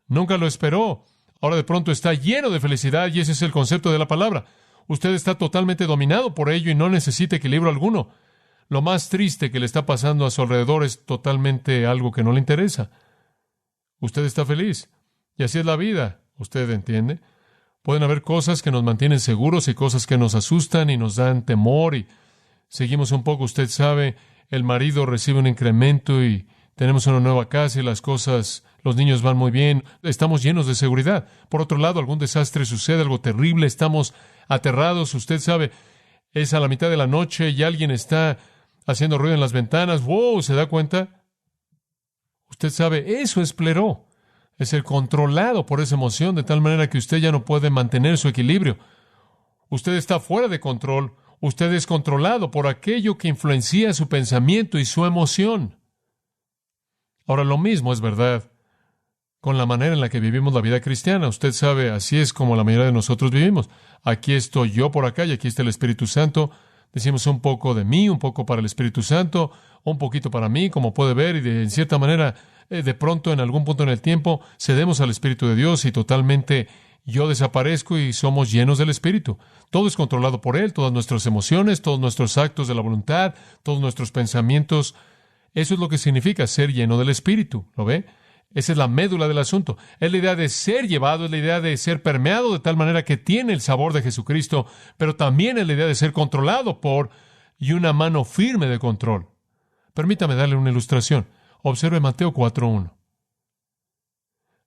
Nunca lo esperó. Ahora de pronto está lleno de felicidad y ese es el concepto de la palabra. Usted está totalmente dominado por ello y no necesita equilibrio alguno. Lo más triste que le está pasando a su alrededor es totalmente algo que no le interesa. Usted está feliz. Y así es la vida. ¿Usted entiende? Pueden haber cosas que nos mantienen seguros y cosas que nos asustan y nos dan temor y seguimos un poco. Usted sabe, el marido recibe un incremento y tenemos una nueva casa y las cosas, los niños van muy bien. Estamos llenos de seguridad. Por otro lado, algún desastre sucede, algo terrible, estamos aterrados. Usted sabe, es a la mitad de la noche y alguien está haciendo ruido en las ventanas. ¡Wow! ¿Se da cuenta? Usted sabe, eso es pleró. Es ser controlado por esa emoción de tal manera que usted ya no puede mantener su equilibrio. Usted está fuera de control. Usted es controlado por aquello que influencia su pensamiento y su emoción. Ahora, lo mismo es verdad con la manera en la que vivimos la vida cristiana. Usted sabe, así es como la mayoría de nosotros vivimos. Aquí estoy yo por acá y aquí está el Espíritu Santo. Decimos un poco de mí, un poco para el Espíritu Santo, un poquito para mí, como puede ver, y en cierta manera, de pronto, en algún punto en el tiempo, cedemos al Espíritu de Dios y totalmente yo desaparezco y somos llenos del Espíritu. Todo es controlado por Él, todas nuestras emociones, todos nuestros actos de la voluntad, todos nuestros pensamientos. Eso es lo que significa ser lleno del Espíritu. ¿Lo ve? Esa es la médula del asunto. Es la idea de ser llevado, es la idea de ser permeado de tal manera que tiene el sabor de Jesucristo, pero también es la idea de ser controlado por y una mano firme de control. Permítame darle una ilustración. Observe Mateo 4.1.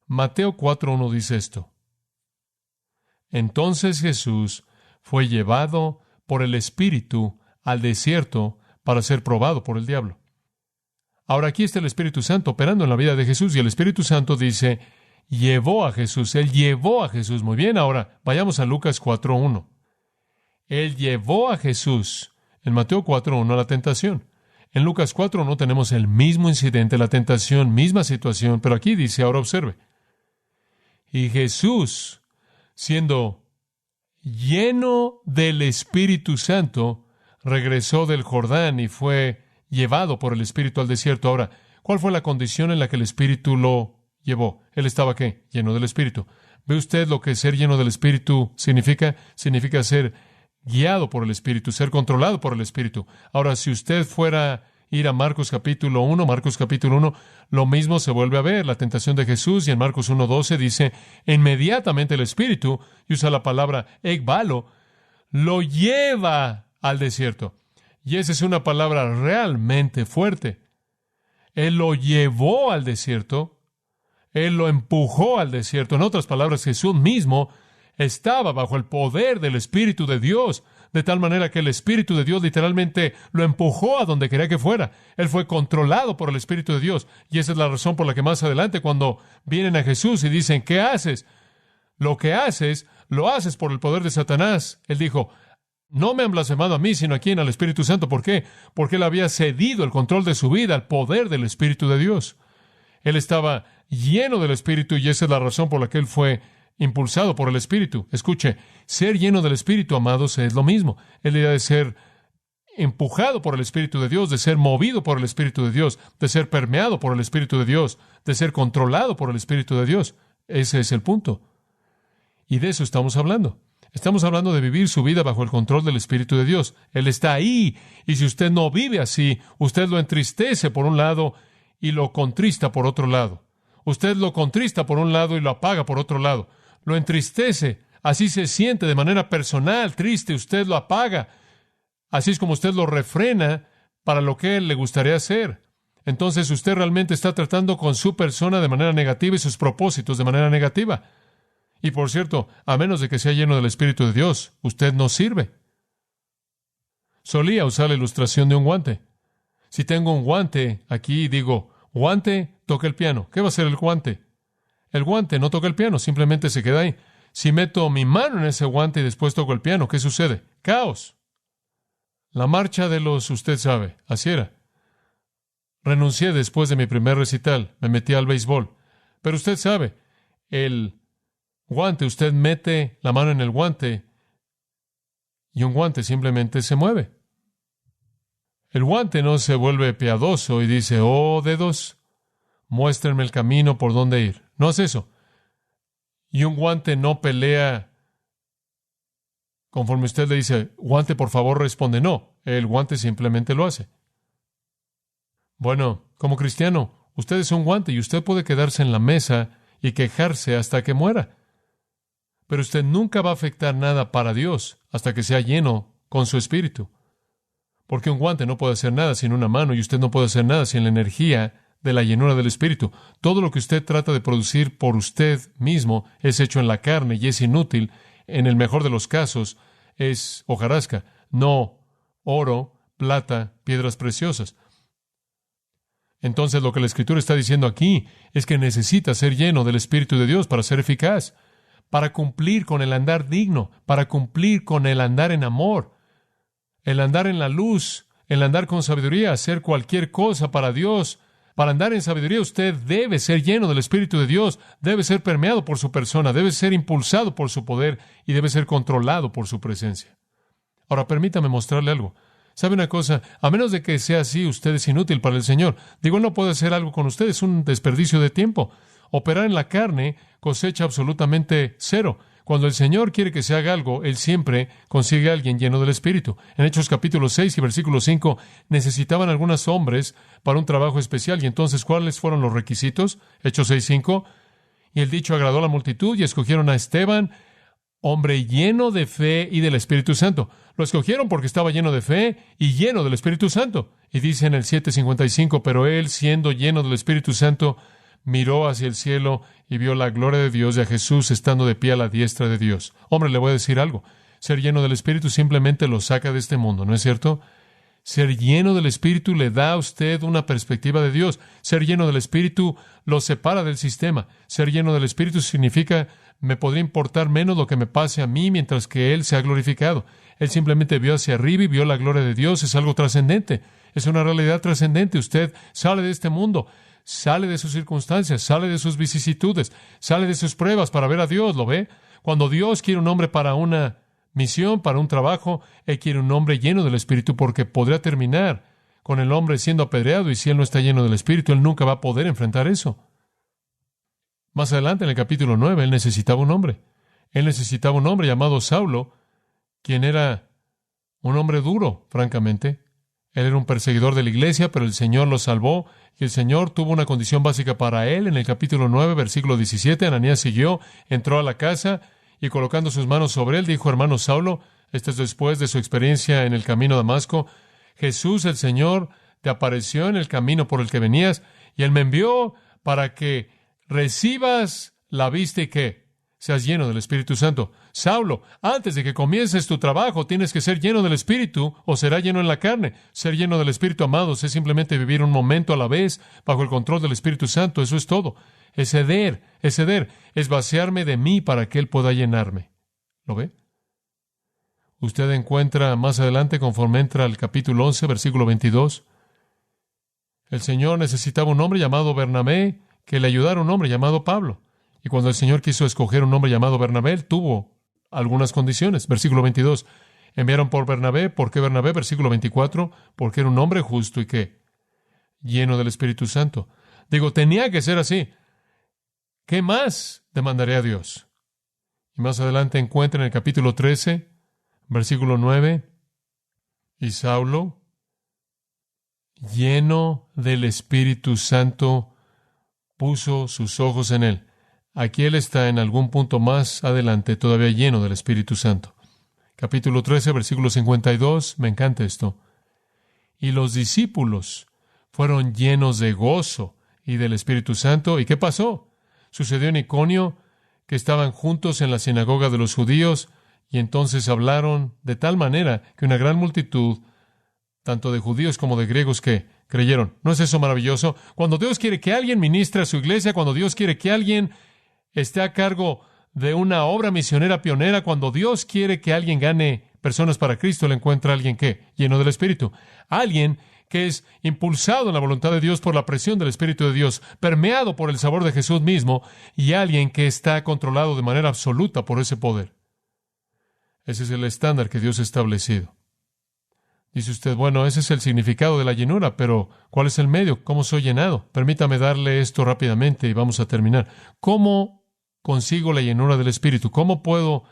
Mateo 4.1 dice esto. Entonces Jesús fue llevado por el Espíritu al desierto para ser probado por el diablo. Ahora aquí está el Espíritu Santo operando en la vida de Jesús y el Espíritu Santo dice, llevó a Jesús, Él llevó a Jesús. Muy bien, ahora vayamos a Lucas 4.1. Él llevó a Jesús en Mateo 4.1 a la tentación. En Lucas 4.1 tenemos el mismo incidente, la tentación, misma situación, pero aquí dice, ahora observe. Y Jesús, siendo lleno del Espíritu Santo, regresó del Jordán y fue llevado por el Espíritu al desierto. Ahora, ¿cuál fue la condición en la que el Espíritu lo llevó? Él estaba, ¿qué? Lleno del Espíritu. ¿Ve usted lo que ser lleno del Espíritu significa? Significa ser guiado por el Espíritu, ser controlado por el Espíritu. Ahora, si usted fuera a ir a Marcos capítulo 1, lo mismo se vuelve a ver, la tentación de Jesús, y en Marcos 1:12 dice, inmediatamente el Espíritu, y usa la palabra ekbalo, lo lleva al desierto. Y esa es una palabra realmente fuerte. Él lo llevó al desierto, Él lo empujó al desierto. En otras palabras, Jesús mismo estaba bajo el poder del Espíritu de Dios, de tal manera que el Espíritu de Dios literalmente lo empujó a donde quería que fuera. Él fue controlado por el Espíritu de Dios. Y esa es la razón por la que más adelante, cuando vienen a Jesús y dicen, ¿qué haces? Lo que haces, lo haces por el poder de Satanás. Él dijo, no me han blasfemado a mí, sino a quién, al Espíritu Santo. ¿Por qué? Porque él había cedido el control de su vida al poder del Espíritu de Dios. Él estaba lleno del Espíritu y esa es la razón por la que él fue impulsado por el Espíritu. Escuche, ser lleno del Espíritu, amados, es lo mismo. Es la idea de ser empujado por el Espíritu de Dios, de ser movido por el Espíritu de Dios, de ser permeado por el Espíritu de Dios, de ser controlado por el Espíritu de Dios. Ese es el punto. Y de eso estamos hablando. Estamos hablando de vivir su vida bajo el control del Espíritu de Dios. Él está ahí, y si usted no vive así, usted lo entristece por un lado y lo contrista por otro lado. Usted lo contrista por un lado y lo apaga por otro lado. Lo entristece, así se siente de manera personal, triste, usted lo apaga. Así es como usted lo refrena para lo que él le gustaría hacer. Entonces usted realmente está tratando con su persona de manera negativa y sus propósitos de manera negativa. Y por cierto, a menos de que sea lleno del Espíritu de Dios, usted no sirve. Solía usar la ilustración de un guante. Si tengo un guante aquí y digo, guante, toca el piano. ¿Qué va a hacer el guante? El guante no toca el piano, simplemente se queda ahí. Si meto mi mano en ese guante y después toco el piano, ¿qué sucede? ¡Caos! La marcha de los, usted sabe, así era. Renuncié después de mi primer recital, me metí al béisbol. Pero usted sabe, el guante, usted mete la mano en el guante y un guante simplemente se mueve. El guante no se vuelve piadoso y dice, oh dedos, muéstrenme el camino por dónde ir. No hace eso. Y un guante no pelea conforme usted le dice, guante, por favor, responde. No, el guante simplemente lo hace. Bueno, como cristiano, usted es un guante y usted puede quedarse en la mesa y quejarse hasta que muera. Pero usted nunca va a afectar nada para Dios hasta que sea lleno con su Espíritu. Porque un guante no puede hacer nada sin una mano y usted no puede hacer nada sin la energía de la llenura del Espíritu. Todo lo que usted trata de producir por usted mismo es hecho en la carne y es inútil. En el mejor de los casos es hojarasca, no oro, plata, piedras preciosas. Entonces lo que la Escritura está diciendo aquí es que necesita ser lleno del Espíritu de Dios para ser eficaz, para cumplir con el andar digno, para cumplir con el andar en amor, el andar en la luz, el andar con sabiduría, hacer cualquier cosa para Dios. Para andar en sabiduría usted debe ser lleno del Espíritu de Dios, debe ser permeado por su persona, debe ser impulsado por su poder y debe ser controlado por su presencia. Ahora, permítame mostrarle algo. ¿Sabe una cosa? A menos de que sea así, usted es inútil para el Señor. Digo, Él no puede hacer algo con usted, es un desperdicio de tiempo. Operar en la carne cosecha absolutamente cero. Cuando el Señor quiere que se haga algo, Él siempre consigue a alguien lleno del Espíritu. En Hechos capítulo 6 y versículo 5, necesitaban algunos hombres para un trabajo especial. Y entonces, ¿cuáles fueron los requisitos? Hechos 6:5. Y el dicho agradó a la multitud y escogieron a Esteban, hombre lleno de fe y del Espíritu Santo. Lo escogieron porque estaba lleno de fe y lleno del Espíritu Santo. Y dice en el 7:55, pero él, siendo lleno del Espíritu Santo, miró hacia el cielo y vio la gloria de Dios y a Jesús estando de pie a la diestra de Dios. Hombre, le voy a decir algo. Ser lleno del Espíritu simplemente lo saca de este mundo, ¿no es cierto? Ser lleno del Espíritu le da a usted una perspectiva de Dios. Ser lleno del Espíritu lo separa del sistema. Ser lleno del Espíritu significa, me podría importar menos lo que me pase a mí mientras que Él sea glorificado. Él simplemente vio hacia arriba y vio la gloria de Dios. Es algo trascendente. Es una realidad trascendente. Usted sale de este mundo, sale de sus circunstancias, sale de sus vicisitudes, sale de sus pruebas para ver a Dios, ¿lo ve? Cuando Dios quiere un hombre para una misión, para un trabajo, Él quiere un hombre lleno del Espíritu, porque podría terminar con el hombre siendo apedreado, y si él no está lleno del Espíritu, él nunca va a poder enfrentar eso. Más adelante, en el capítulo 9, él necesitaba un hombre. Él necesitaba un hombre llamado Saulo, quien era un hombre duro, francamente. Él era un perseguidor de la iglesia, pero el Señor lo salvó, y el Señor tuvo una condición básica para él. En el capítulo 9, versículo 17, Ananías siguió, entró a la casa, y colocando sus manos sobre él, dijo, hermano Saulo, este es después de su experiencia en el camino a Damasco, Jesús, el Señor, te apareció en el camino por el que venías, y Él me envió para que recibas la vista y que seas lleno del Espíritu Santo. Saulo, antes de que comiences tu trabajo, tienes que ser lleno del Espíritu, o será lleno en la carne. Ser lleno del Espíritu, amados, es simplemente vivir un momento a la vez bajo el control del Espíritu Santo. Eso es todo. Es ceder, es vaciarme de mí para que Él pueda llenarme. ¿Lo ve? Usted encuentra más adelante, conforme entra al capítulo 11, versículo 22, el Señor necesitaba un hombre llamado Bernabé que le ayudara a un hombre llamado Pablo. Y cuando el Señor quiso escoger un hombre llamado Bernabé, Él tuvo algunas condiciones. Versículo 22, enviaron por Bernabé. ¿Por qué Bernabé? Versículo 24, porque era un hombre justo y ¿qué? Lleno del Espíritu Santo. Digo, tenía que ser así. ¿Qué más demandaré a Dios? Y más adelante encuentra en el capítulo 13, versículo 9, y Saulo, lleno del Espíritu Santo, puso sus ojos en él. Aquí él está en algún punto más adelante, todavía lleno del Espíritu Santo. Capítulo 13, versículo 52, me encanta esto. Y los discípulos fueron llenos de gozo y del Espíritu Santo. ¿Y qué pasó? Sucedió en Iconio, que estaban juntos en la sinagoga de los judíos, y entonces hablaron de tal manera que una gran multitud, tanto de judíos como de griegos, que creyeron. ¿No es eso maravilloso? Cuando Dios quiere que alguien ministre a su iglesia, cuando Dios quiere que alguien esté a cargo de una obra misionera pionera, cuando Dios quiere que alguien gane personas para Cristo, Él encuentra a alguien que, lleno del Espíritu. Alguien que es impulsado en la voluntad de Dios por la presión del Espíritu de Dios, permeado por el sabor de Jesús mismo, y alguien que está controlado de manera absoluta por ese poder. Ese es el estándar que Dios ha establecido. Dice usted, bueno, ese es el significado de la llenura, pero ¿cuál es el medio? ¿Cómo soy llenado? Permítame darle esto rápidamente y vamos a terminar. ¿Cómo consigo la llenura del Espíritu? ¿Cómo puedo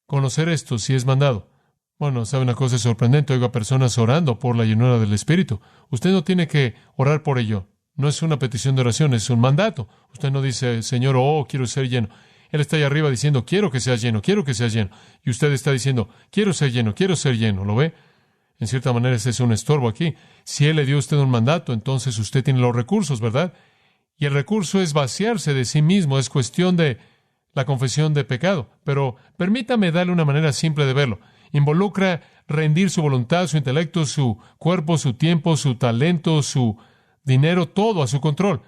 conocer esto si es mandado? Bueno, ¿sabe una cosa sorprendente? Oigo a personas orando por la llenura del Espíritu. Usted no tiene que orar por ello. No es una petición de oración, es un mandato. Usted no dice, Señor, oh, quiero ser lleno. Él está ahí arriba diciendo, quiero que seas lleno, quiero que seas lleno. Y usted está diciendo, quiero ser lleno, quiero ser lleno. ¿Lo ve? En cierta manera ese es un estorbo aquí. Si Él le dio a usted un mandato, entonces usted tiene los recursos, ¿verdad? Y el recurso es vaciarse de sí mismo. Es cuestión de la confesión de pecado. Pero permítame darle una manera simple de verlo. Involucra rendir su voluntad, su intelecto, su cuerpo, su tiempo, su talento, su dinero, todo a su control.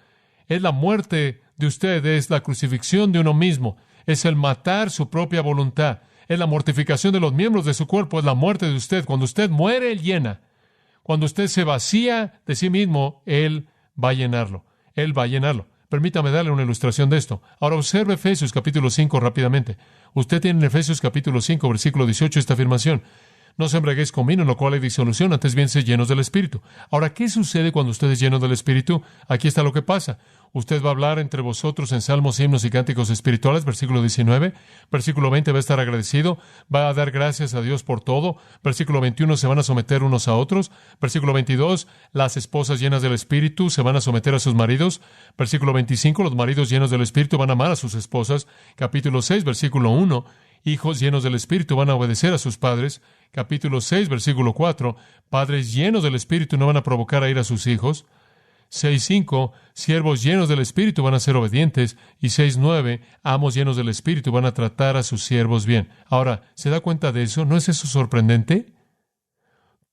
Es la muerte de usted, es la crucifixión de uno mismo, es el matar su propia voluntad, es la mortificación de los miembros de su cuerpo, es la muerte de usted. Cuando usted muere, Él llena. Cuando usted se vacía de sí mismo, Él va a llenarlo. Él va a llenarlo. Permítame darle una ilustración de esto. Ahora observe Efesios capítulo 5 rápidamente. Usted tiene en Efesios capítulo 5, versículo 18, esta afirmación. No se embriaguéis con vino, en lo cual hay disolución, antes bien sed llenos del Espíritu. Ahora, ¿qué sucede cuando usted es lleno del Espíritu? Aquí está lo que pasa. Usted va a hablar entre vosotros en salmos, himnos y cánticos espirituales, versículo 19. Versículo 20, va a estar agradecido, va a dar gracias a Dios por todo. Versículo 21, se van a someter unos a otros. Versículo 22, las esposas llenas del Espíritu se van a someter a sus maridos. Versículo 25, los maridos llenos del Espíritu van a amar a sus esposas. Capítulo 6, versículo 1, hijos llenos del Espíritu van a obedecer a sus padres. Capítulo 6, versículo 4, padres llenos del Espíritu no van a provocar a ir a sus hijos. 6:5, siervos llenos del Espíritu van a ser obedientes. Y 6:9, amos llenos del Espíritu van a tratar a sus siervos bien. Ahora, ¿se da cuenta de eso? ¿No es eso sorprendente?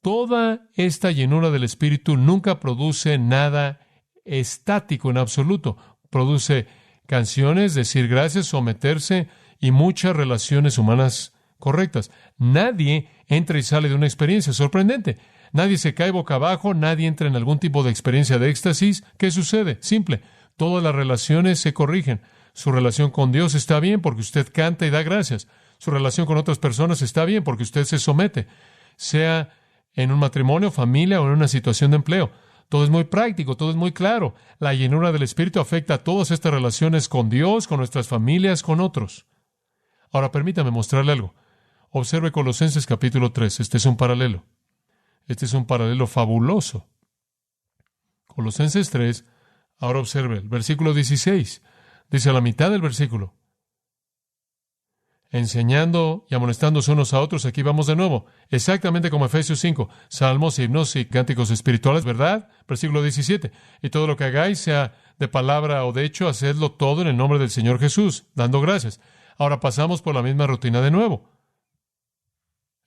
Toda esta llenura del Espíritu nunca produce nada estático en absoluto. Produce canciones, decir gracias, someterse y muchas relaciones humanas correctas. Nadie entra y sale de una experiencia sorprendente. Nadie se cae boca abajo, nadie entra en algún tipo de experiencia de éxtasis. ¿Qué sucede? Simple. Todas las relaciones se corrigen. Su relación con Dios está bien porque usted canta y da gracias. Su relación con otras personas está bien porque usted se somete. Sea en un matrimonio, familia o en una situación de empleo. Todo es muy práctico, todo es muy claro. La llenura del Espíritu afecta a todas estas relaciones con Dios, con nuestras familias, con otros. Ahora, permítame mostrarle algo. Observe Colosenses capítulo 3. Este es un paralelo. Este es un paralelo fabuloso. Colosenses 3. Ahora observe el versículo 16. Dice a la mitad del versículo: enseñando y amonestándose unos a otros. Aquí vamos de nuevo. Exactamente como Efesios 5. Salmos, himnos y cánticos espirituales, ¿verdad? Versículo 17. Y todo lo que hagáis, sea de palabra o de hecho, hacedlo todo en el nombre del Señor Jesús, dando gracias. Ahora pasamos por la misma rutina de nuevo.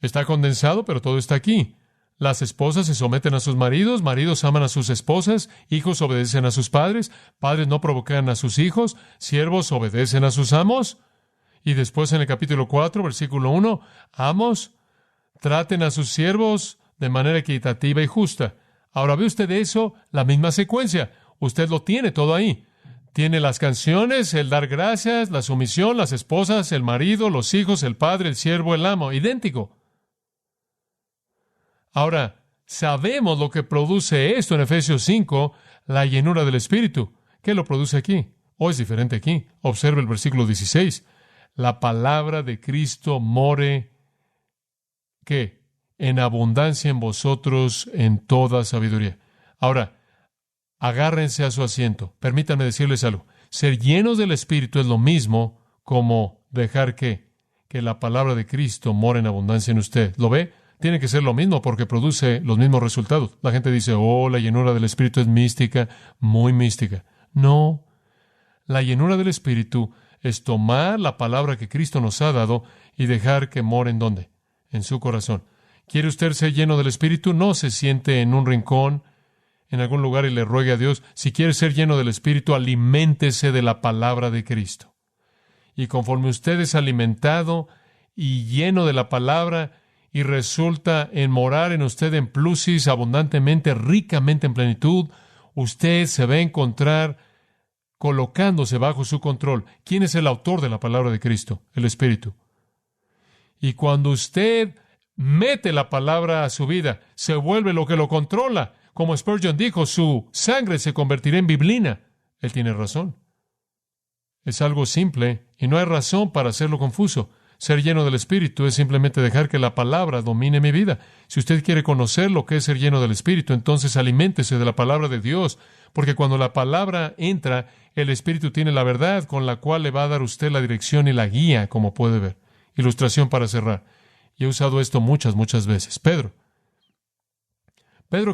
Está condensado, pero todo está aquí. Las esposas se someten a sus maridos, maridos aman a sus esposas, hijos obedecen a sus padres, padres no provocan a sus hijos, siervos obedecen a sus amos. Y después en el capítulo 4, versículo 1, amos, traten a sus siervos de manera equitativa y justa. Ahora ve usted eso, la misma secuencia. Usted lo tiene todo ahí. Tiene las canciones, el dar gracias, la sumisión, las esposas, el marido, los hijos, el padre, el siervo, el amo. Idéntico. Ahora, sabemos lo que produce esto en Efesios 5, la llenura del Espíritu. ¿Qué lo produce aquí? ¿O es diferente aquí? Observe el versículo 16. La palabra de Cristo more, ¿qué? En abundancia en vosotros en toda sabiduría. Ahora, agárrense a su asiento. Permítanme decirles algo. Ser llenos del Espíritu es lo mismo como dejar que la palabra de Cristo more en abundancia en usted. ¿Lo ve? Tiene que ser lo mismo porque produce los mismos resultados. La gente dice, la llenura del Espíritu es mística, muy mística. No, la llenura del Espíritu es tomar la palabra que Cristo nos ha dado y dejar que more ¿en dónde? En su corazón. ¿Quiere usted ser lleno del Espíritu? No se siente en un rincón, en algún lugar y le ruegue a Dios. Si quiere ser lleno del Espíritu, aliméntese de la palabra de Cristo. Y conforme usted es alimentado y lleno de la palabra, y resulta en morar en usted en plusis, abundantemente, ricamente en plenitud, usted se va a encontrar colocándose bajo su control. ¿Quién es el autor de la palabra de Cristo? El Espíritu. Y cuando usted mete la palabra a su vida, se vuelve lo que lo controla. Como Spurgeon dijo, su sangre se convertirá en biblina. Él tiene razón. Es algo simple y no hay razón para hacerlo confuso. Ser lleno del Espíritu es simplemente dejar que la palabra domine mi vida. Si usted quiere conocer lo que es ser lleno del Espíritu, entonces aliméntese de la palabra de Dios, porque cuando la palabra entra, el Espíritu tiene la verdad con la cual le va a dar usted la dirección y la guía, como puede ver. Ilustración para cerrar. Y he usado esto muchas veces. Pedro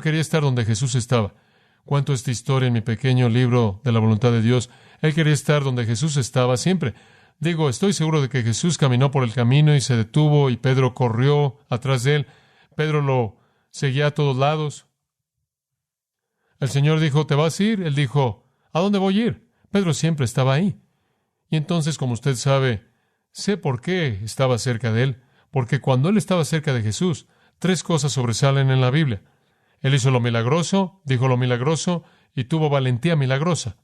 quería estar donde Jesús estaba. Cuento esta historia en mi pequeño libro de la voluntad de Dios. Él quería estar donde Jesús estaba siempre. Digo, estoy seguro de que Jesús caminó por el camino y se detuvo y Pedro corrió atrás de él. Pedro lo seguía a todos lados. El Señor dijo, ¿te vas a ir? Él dijo, ¿a dónde voy a ir? Pedro siempre estaba ahí. Y entonces, como usted sabe, sé por qué estaba cerca de él. Porque cuando él estaba cerca de Jesús, 3 cosas sobresalen en la Biblia. Él hizo lo milagroso, dijo lo milagroso y tuvo valentía milagrosa.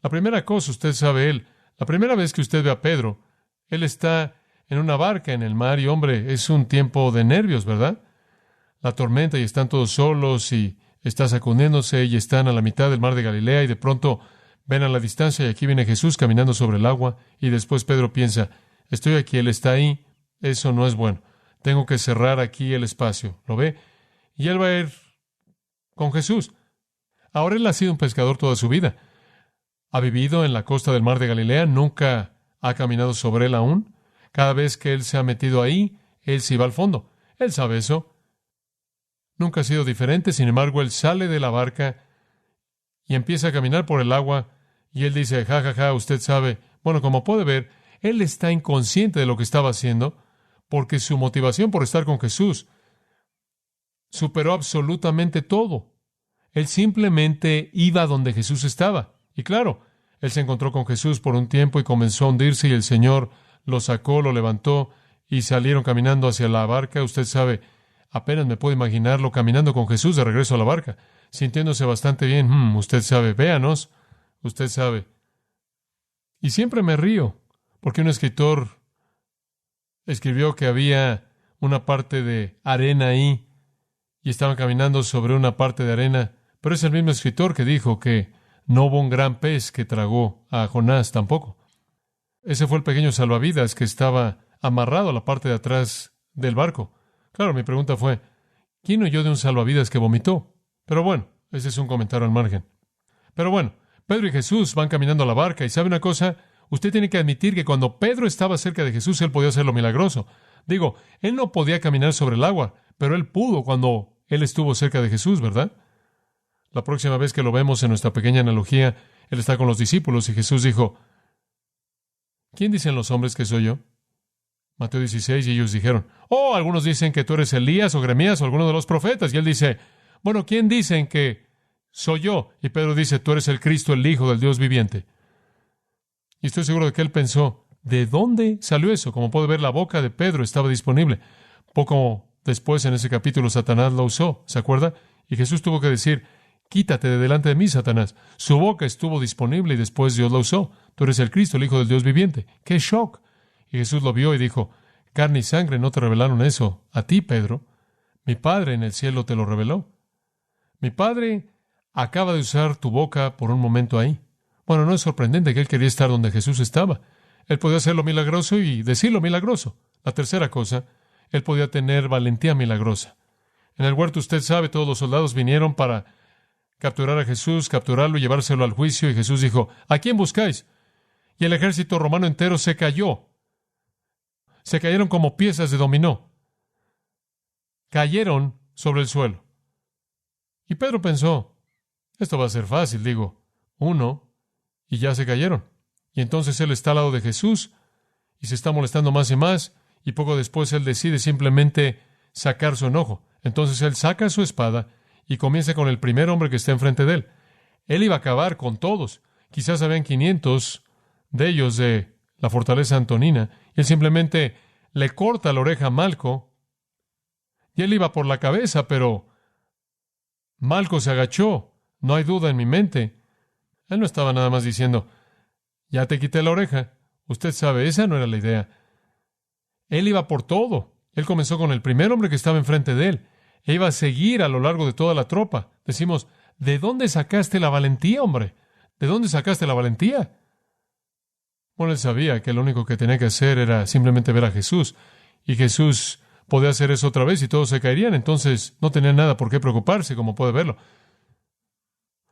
La primera cosa, usted sabe, la primera vez que usted ve a Pedro, él está en una barca en el mar y, hombre, es un tiempo de nervios, ¿verdad? La tormenta y están todos solos y está sacudiéndose y están a la mitad del mar de Galilea y de pronto ven a la distancia y aquí viene Jesús caminando sobre el agua y después Pedro piensa, estoy aquí, Él está ahí, eso no es bueno. Tengo que cerrar aquí el espacio. ¿Lo ve? Y él va a ir con Jesús. Ahora él ha sido un pescador toda su vida. Ha vivido en la costa del mar de Galilea, nunca ha caminado sobre él aún. Cada vez que él se ha metido ahí, él se iba al fondo. Él sabe eso. Nunca ha sido diferente, sin embargo, él sale de la barca y empieza a caminar por el agua y él dice, ja, ja, ja, usted sabe. Bueno, como puede ver, él está inconsciente de lo que estaba haciendo porque su motivación por estar con Jesús superó absolutamente todo. Él simplemente iba donde Jesús estaba. Y claro, él se encontró con Jesús por un tiempo y comenzó a hundirse y el Señor lo sacó, lo levantó y salieron caminando hacia la barca. Usted sabe, apenas me puedo imaginarlo caminando con Jesús de regreso a la barca, sintiéndose bastante bien. Usted sabe, véanos, usted sabe. Y siempre me río, porque un escritor escribió que había una parte de arena ahí y estaban caminando sobre una parte de arena, pero es el mismo escritor que dijo que no hubo un gran pez que tragó a Jonás tampoco. Ese fue el pequeño salvavidas que estaba amarrado a la parte de atrás del barco. Claro, mi pregunta fue, ¿quién oyó de un salvavidas que vomitó? Pero bueno, ese es un comentario al margen. Pero bueno, Pedro y Jesús van caminando a la barca y ¿sabe una cosa? Usted tiene que admitir que cuando Pedro estaba cerca de Jesús, él podía hacer lo milagroso. Digo, él no podía caminar sobre el agua, pero él pudo cuando él estuvo cerca de Jesús, ¿verdad? La próxima vez que lo vemos en nuestra pequeña analogía, él está con los discípulos y Jesús dijo, ¿quién dicen los hombres que soy yo? Mateo 16, y ellos dijeron, algunos dicen que tú eres Elías o Jeremías o alguno de los profetas. Y él dice, bueno, ¿quién dicen que soy yo? Y Pedro dice, tú eres el Cristo, el Hijo del Dios viviente. Y estoy seguro de que él pensó, ¿de dónde salió eso? Como puede ver, la boca de Pedro estaba disponible. Poco después, en ese capítulo, Satanás lo usó, ¿se acuerda? Y Jesús tuvo que decir, quítate de delante de mí, Satanás. Su boca estuvo disponible y después Dios la usó. Tú eres el Cristo, el Hijo del Dios viviente. ¡Qué shock! Y Jesús lo vio y dijo, carne y sangre no te revelaron eso a ti, Pedro. Mi Padre en el cielo te lo reveló. Mi Padre acaba de usar tu boca por un momento ahí. Bueno, no es sorprendente que él quería estar donde Jesús estaba. Él podía hacer lo milagroso y decir lo milagroso. La tercera cosa, él podía tener valentía milagrosa. En el huerto, usted sabe, todos los soldados vinieron para capturar a Jesús, capturarlo y llevárselo al juicio. Y Jesús dijo, ¿a quién buscáis? Y el ejército romano entero se cayó. Se cayeron como piezas de dominó. Cayeron sobre el suelo. Y Pedro pensó, esto va a ser fácil, uno, y ya se cayeron. Y entonces él está al lado de Jesús y se está molestando más y más, y poco después él decide simplemente sacar su enojo. Entonces él saca su espada y comienza con el primer hombre que está enfrente de él. Él iba a acabar con todos. Quizás habían 500 de ellos de la fortaleza antonina, y él simplemente le corta la oreja a Malco, y él iba por la cabeza, pero Malco se agachó. No hay duda en mi mente. Él no estaba nada más diciendo, ya te quité la oreja. Usted sabe, esa no era la idea. Él iba por todo. Él comenzó con el primer hombre que estaba enfrente de él. E iba a seguir a lo largo de toda la tropa. Decimos, ¿de dónde sacaste la valentía, hombre? ¿De dónde sacaste la valentía? Bueno, él sabía que lo único que tenía que hacer era simplemente ver a Jesús. Y Jesús podía hacer eso otra vez y todos se caerían. Entonces no tenía nada por qué preocuparse, como puede verlo.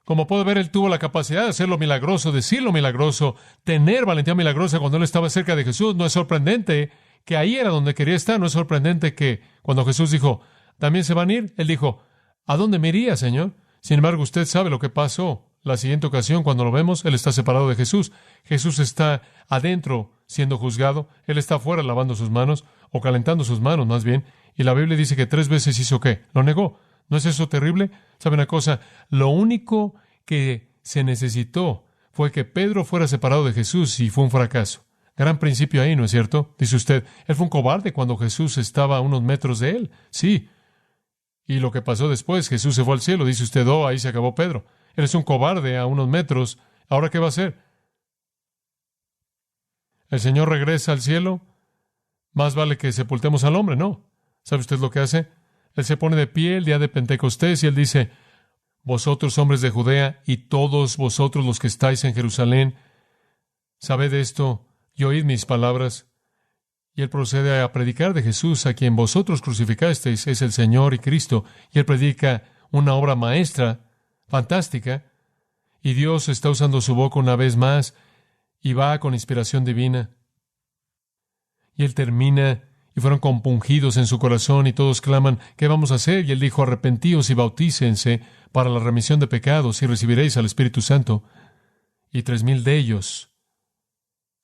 Como puede ver, él tuvo la capacidad de hacer lo milagroso, decir lo milagroso, tener valentía milagrosa cuando él estaba cerca de Jesús. No es sorprendente que ahí era donde quería estar. No es sorprendente que cuando Jesús dijo, ¿también se van a ir? Él dijo, ¿a dónde me iría, Señor? Sin embargo, usted sabe lo que pasó. La siguiente ocasión, cuando lo vemos, él está separado de Jesús. Jesús está adentro siendo juzgado. Él está afuera lavando sus manos, o calentando sus manos más bien. Y la Biblia dice que 3 veces hizo ¿qué? Lo negó. ¿No es eso terrible? ¿Sabe una cosa? Lo único que se necesitó fue que Pedro fuera separado de Jesús y fue un fracaso. Gran principio ahí, ¿no es cierto? Dice usted, él fue un cobarde cuando Jesús estaba a unos metros de él. Sí. Y lo que pasó después, Jesús se fue al cielo. Dice usted, ahí se acabó Pedro. Él es un cobarde a unos metros. ¿Ahora qué va a hacer? El Señor regresa al cielo. más vale que sepultemos al hombre, ¿no? ¿Sabe usted lo que hace? Él se pone de pie el día de Pentecostés y él dice, vosotros hombres de Judea y todos vosotros los que estáis en Jerusalén, sabed esto y oíd mis palabras. Y él procede a predicar de Jesús, a quien vosotros crucificasteis, es el Señor y Cristo. Y él predica una obra maestra, fantástica, y Dios está usando su boca una vez más, y va con inspiración divina. Y él termina, y fueron compungidos en su corazón, y todos claman, ¿qué vamos a hacer? Y él dijo, arrepentíos y bautícense para la remisión de pecados, y recibiréis al Espíritu Santo. Y 3,000 de ellos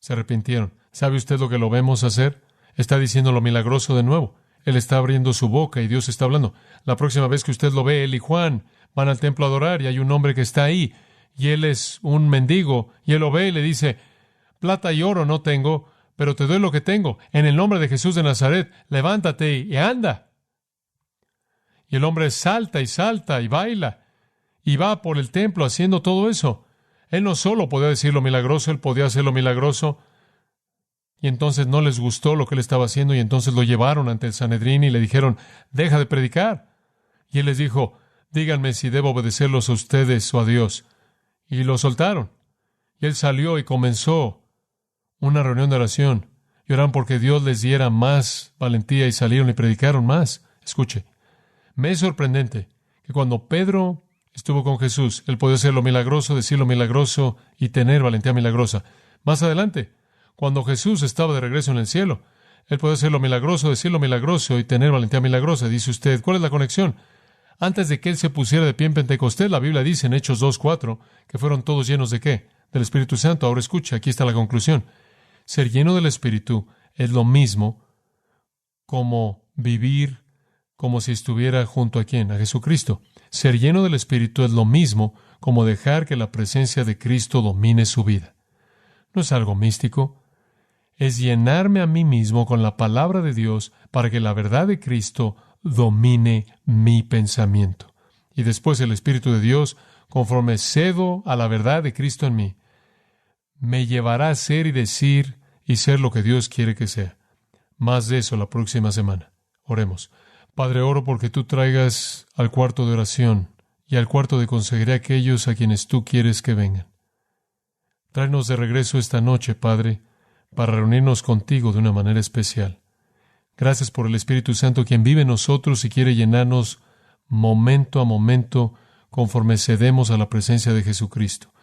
se arrepintieron. ¿Sabe usted lo que lo vemos hacer? Está diciendo lo milagroso de nuevo. Él está abriendo su boca y Dios está hablando. La próxima vez que usted lo ve, él y Juan van al templo a adorar y hay un hombre que está ahí y él es un mendigo y él lo ve y le dice, plata y oro no tengo, pero te doy lo que tengo. En el nombre de Jesús de Nazaret, levántate y anda. Y el hombre salta y baila y va por el templo haciendo todo eso. Él no solo podía decir lo milagroso, él podía hacer lo milagroso. Y entonces no les gustó lo que él estaba haciendo y entonces lo llevaron ante el Sanedrín y le dijeron, deja de predicar. Y él les dijo, díganme si debo obedecerlos a ustedes o a Dios. Y lo soltaron. Y él salió y comenzó una reunión de oración. Y oraron porque Dios les diera más valentía y salieron y predicaron más. Escuche, me es sorprendente que cuando Pedro estuvo con Jesús, él podía hacer lo milagroso, decir lo milagroso y tener valentía milagrosa. Más adelante, cuando Jesús estaba de regreso en el cielo, él podía hacer lo milagroso, decir lo milagroso y tener valentía milagrosa. Dice usted, ¿cuál es la conexión? Antes de que él se pusiera de pie en Pentecostés, la Biblia dice en Hechos 2:4 que fueron todos llenos ¿de qué? Del Espíritu Santo. Ahora escucha, aquí está la conclusión. Ser lleno del Espíritu es lo mismo como vivir como si estuviera junto a ¿quién? A Jesucristo. Ser lleno del Espíritu es lo mismo como dejar que la presencia de Cristo domine su vida. No es algo místico. Es llenarme a mí mismo con la palabra de Dios para que la verdad de Cristo domine mi pensamiento. Y después el Espíritu de Dios, conforme cedo a la verdad de Cristo en mí, me llevará a ser y decir y ser lo que Dios quiere que sea. Más de eso la próxima semana. Oremos. Padre, oro porque tú traigas al cuarto de oración y al cuarto de consejería a aquellos a quienes tú quieres que vengan. Tráenos de regreso esta noche, Padre, para reunirnos contigo de una manera especial. Gracias por el Espíritu Santo, quien vive en nosotros y quiere llenarnos momento a momento conforme cedemos a la presencia de Jesucristo.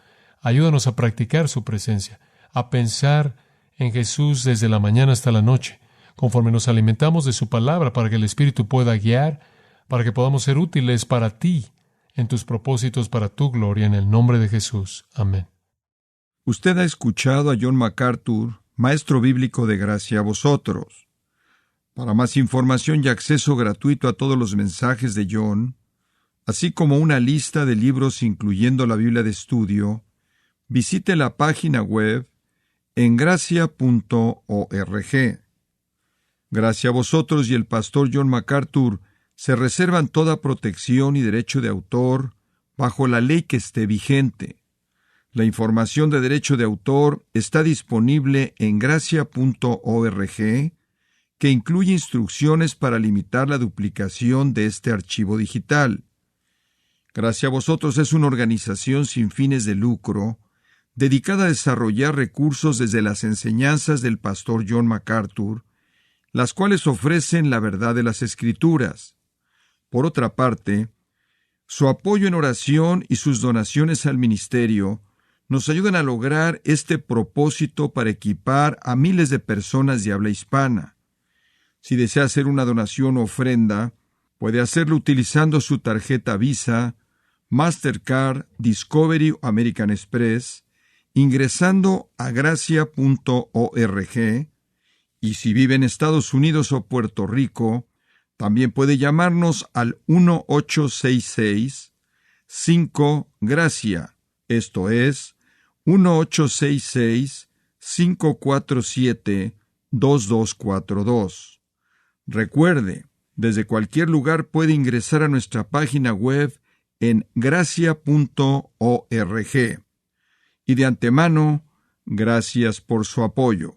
Ayúdanos a practicar su presencia, a pensar en Jesús desde la mañana hasta la noche, conforme nos alimentamos de su palabra para que el Espíritu pueda guiar, para que podamos ser útiles para ti, en tus propósitos, para tu gloria, en el nombre de Jesús. Amén. Usted ha escuchado a John MacArthur, maestro bíblico de Gracia a Vosotros. Para más información y acceso gratuito a todos los mensajes de John, así como una lista de libros incluyendo la Biblia de estudio, visite la página web en gracia.org. Gracia a Vosotros y el pastor John MacArthur se reservan toda protección y derecho de autor bajo la ley que esté vigente. La información de derecho de autor está disponible en gracia.org, que incluye instrucciones para limitar la duplicación de este archivo digital. Gracia a Vosotros es una organización sin fines de lucro, dedicada a desarrollar recursos desde las enseñanzas del pastor John MacArthur, las cuales ofrecen la verdad de las Escrituras. Por otra parte, su apoyo en oración y sus donaciones al ministerio nos ayudan a lograr este propósito para equipar a miles de personas de habla hispana. Si desea hacer una donación o ofrenda, puede hacerlo utilizando su tarjeta Visa, Mastercard, Discovery o American Express, ingresando a gracia.org, y si vive en Estados Unidos o Puerto Rico, también puede llamarnos al 1-866-5-GRACIA, esto es, 1-866-547-2242. Recuerde, desde cualquier lugar puede ingresar a nuestra página web en gracia.org. Y de antemano, gracias por su apoyo.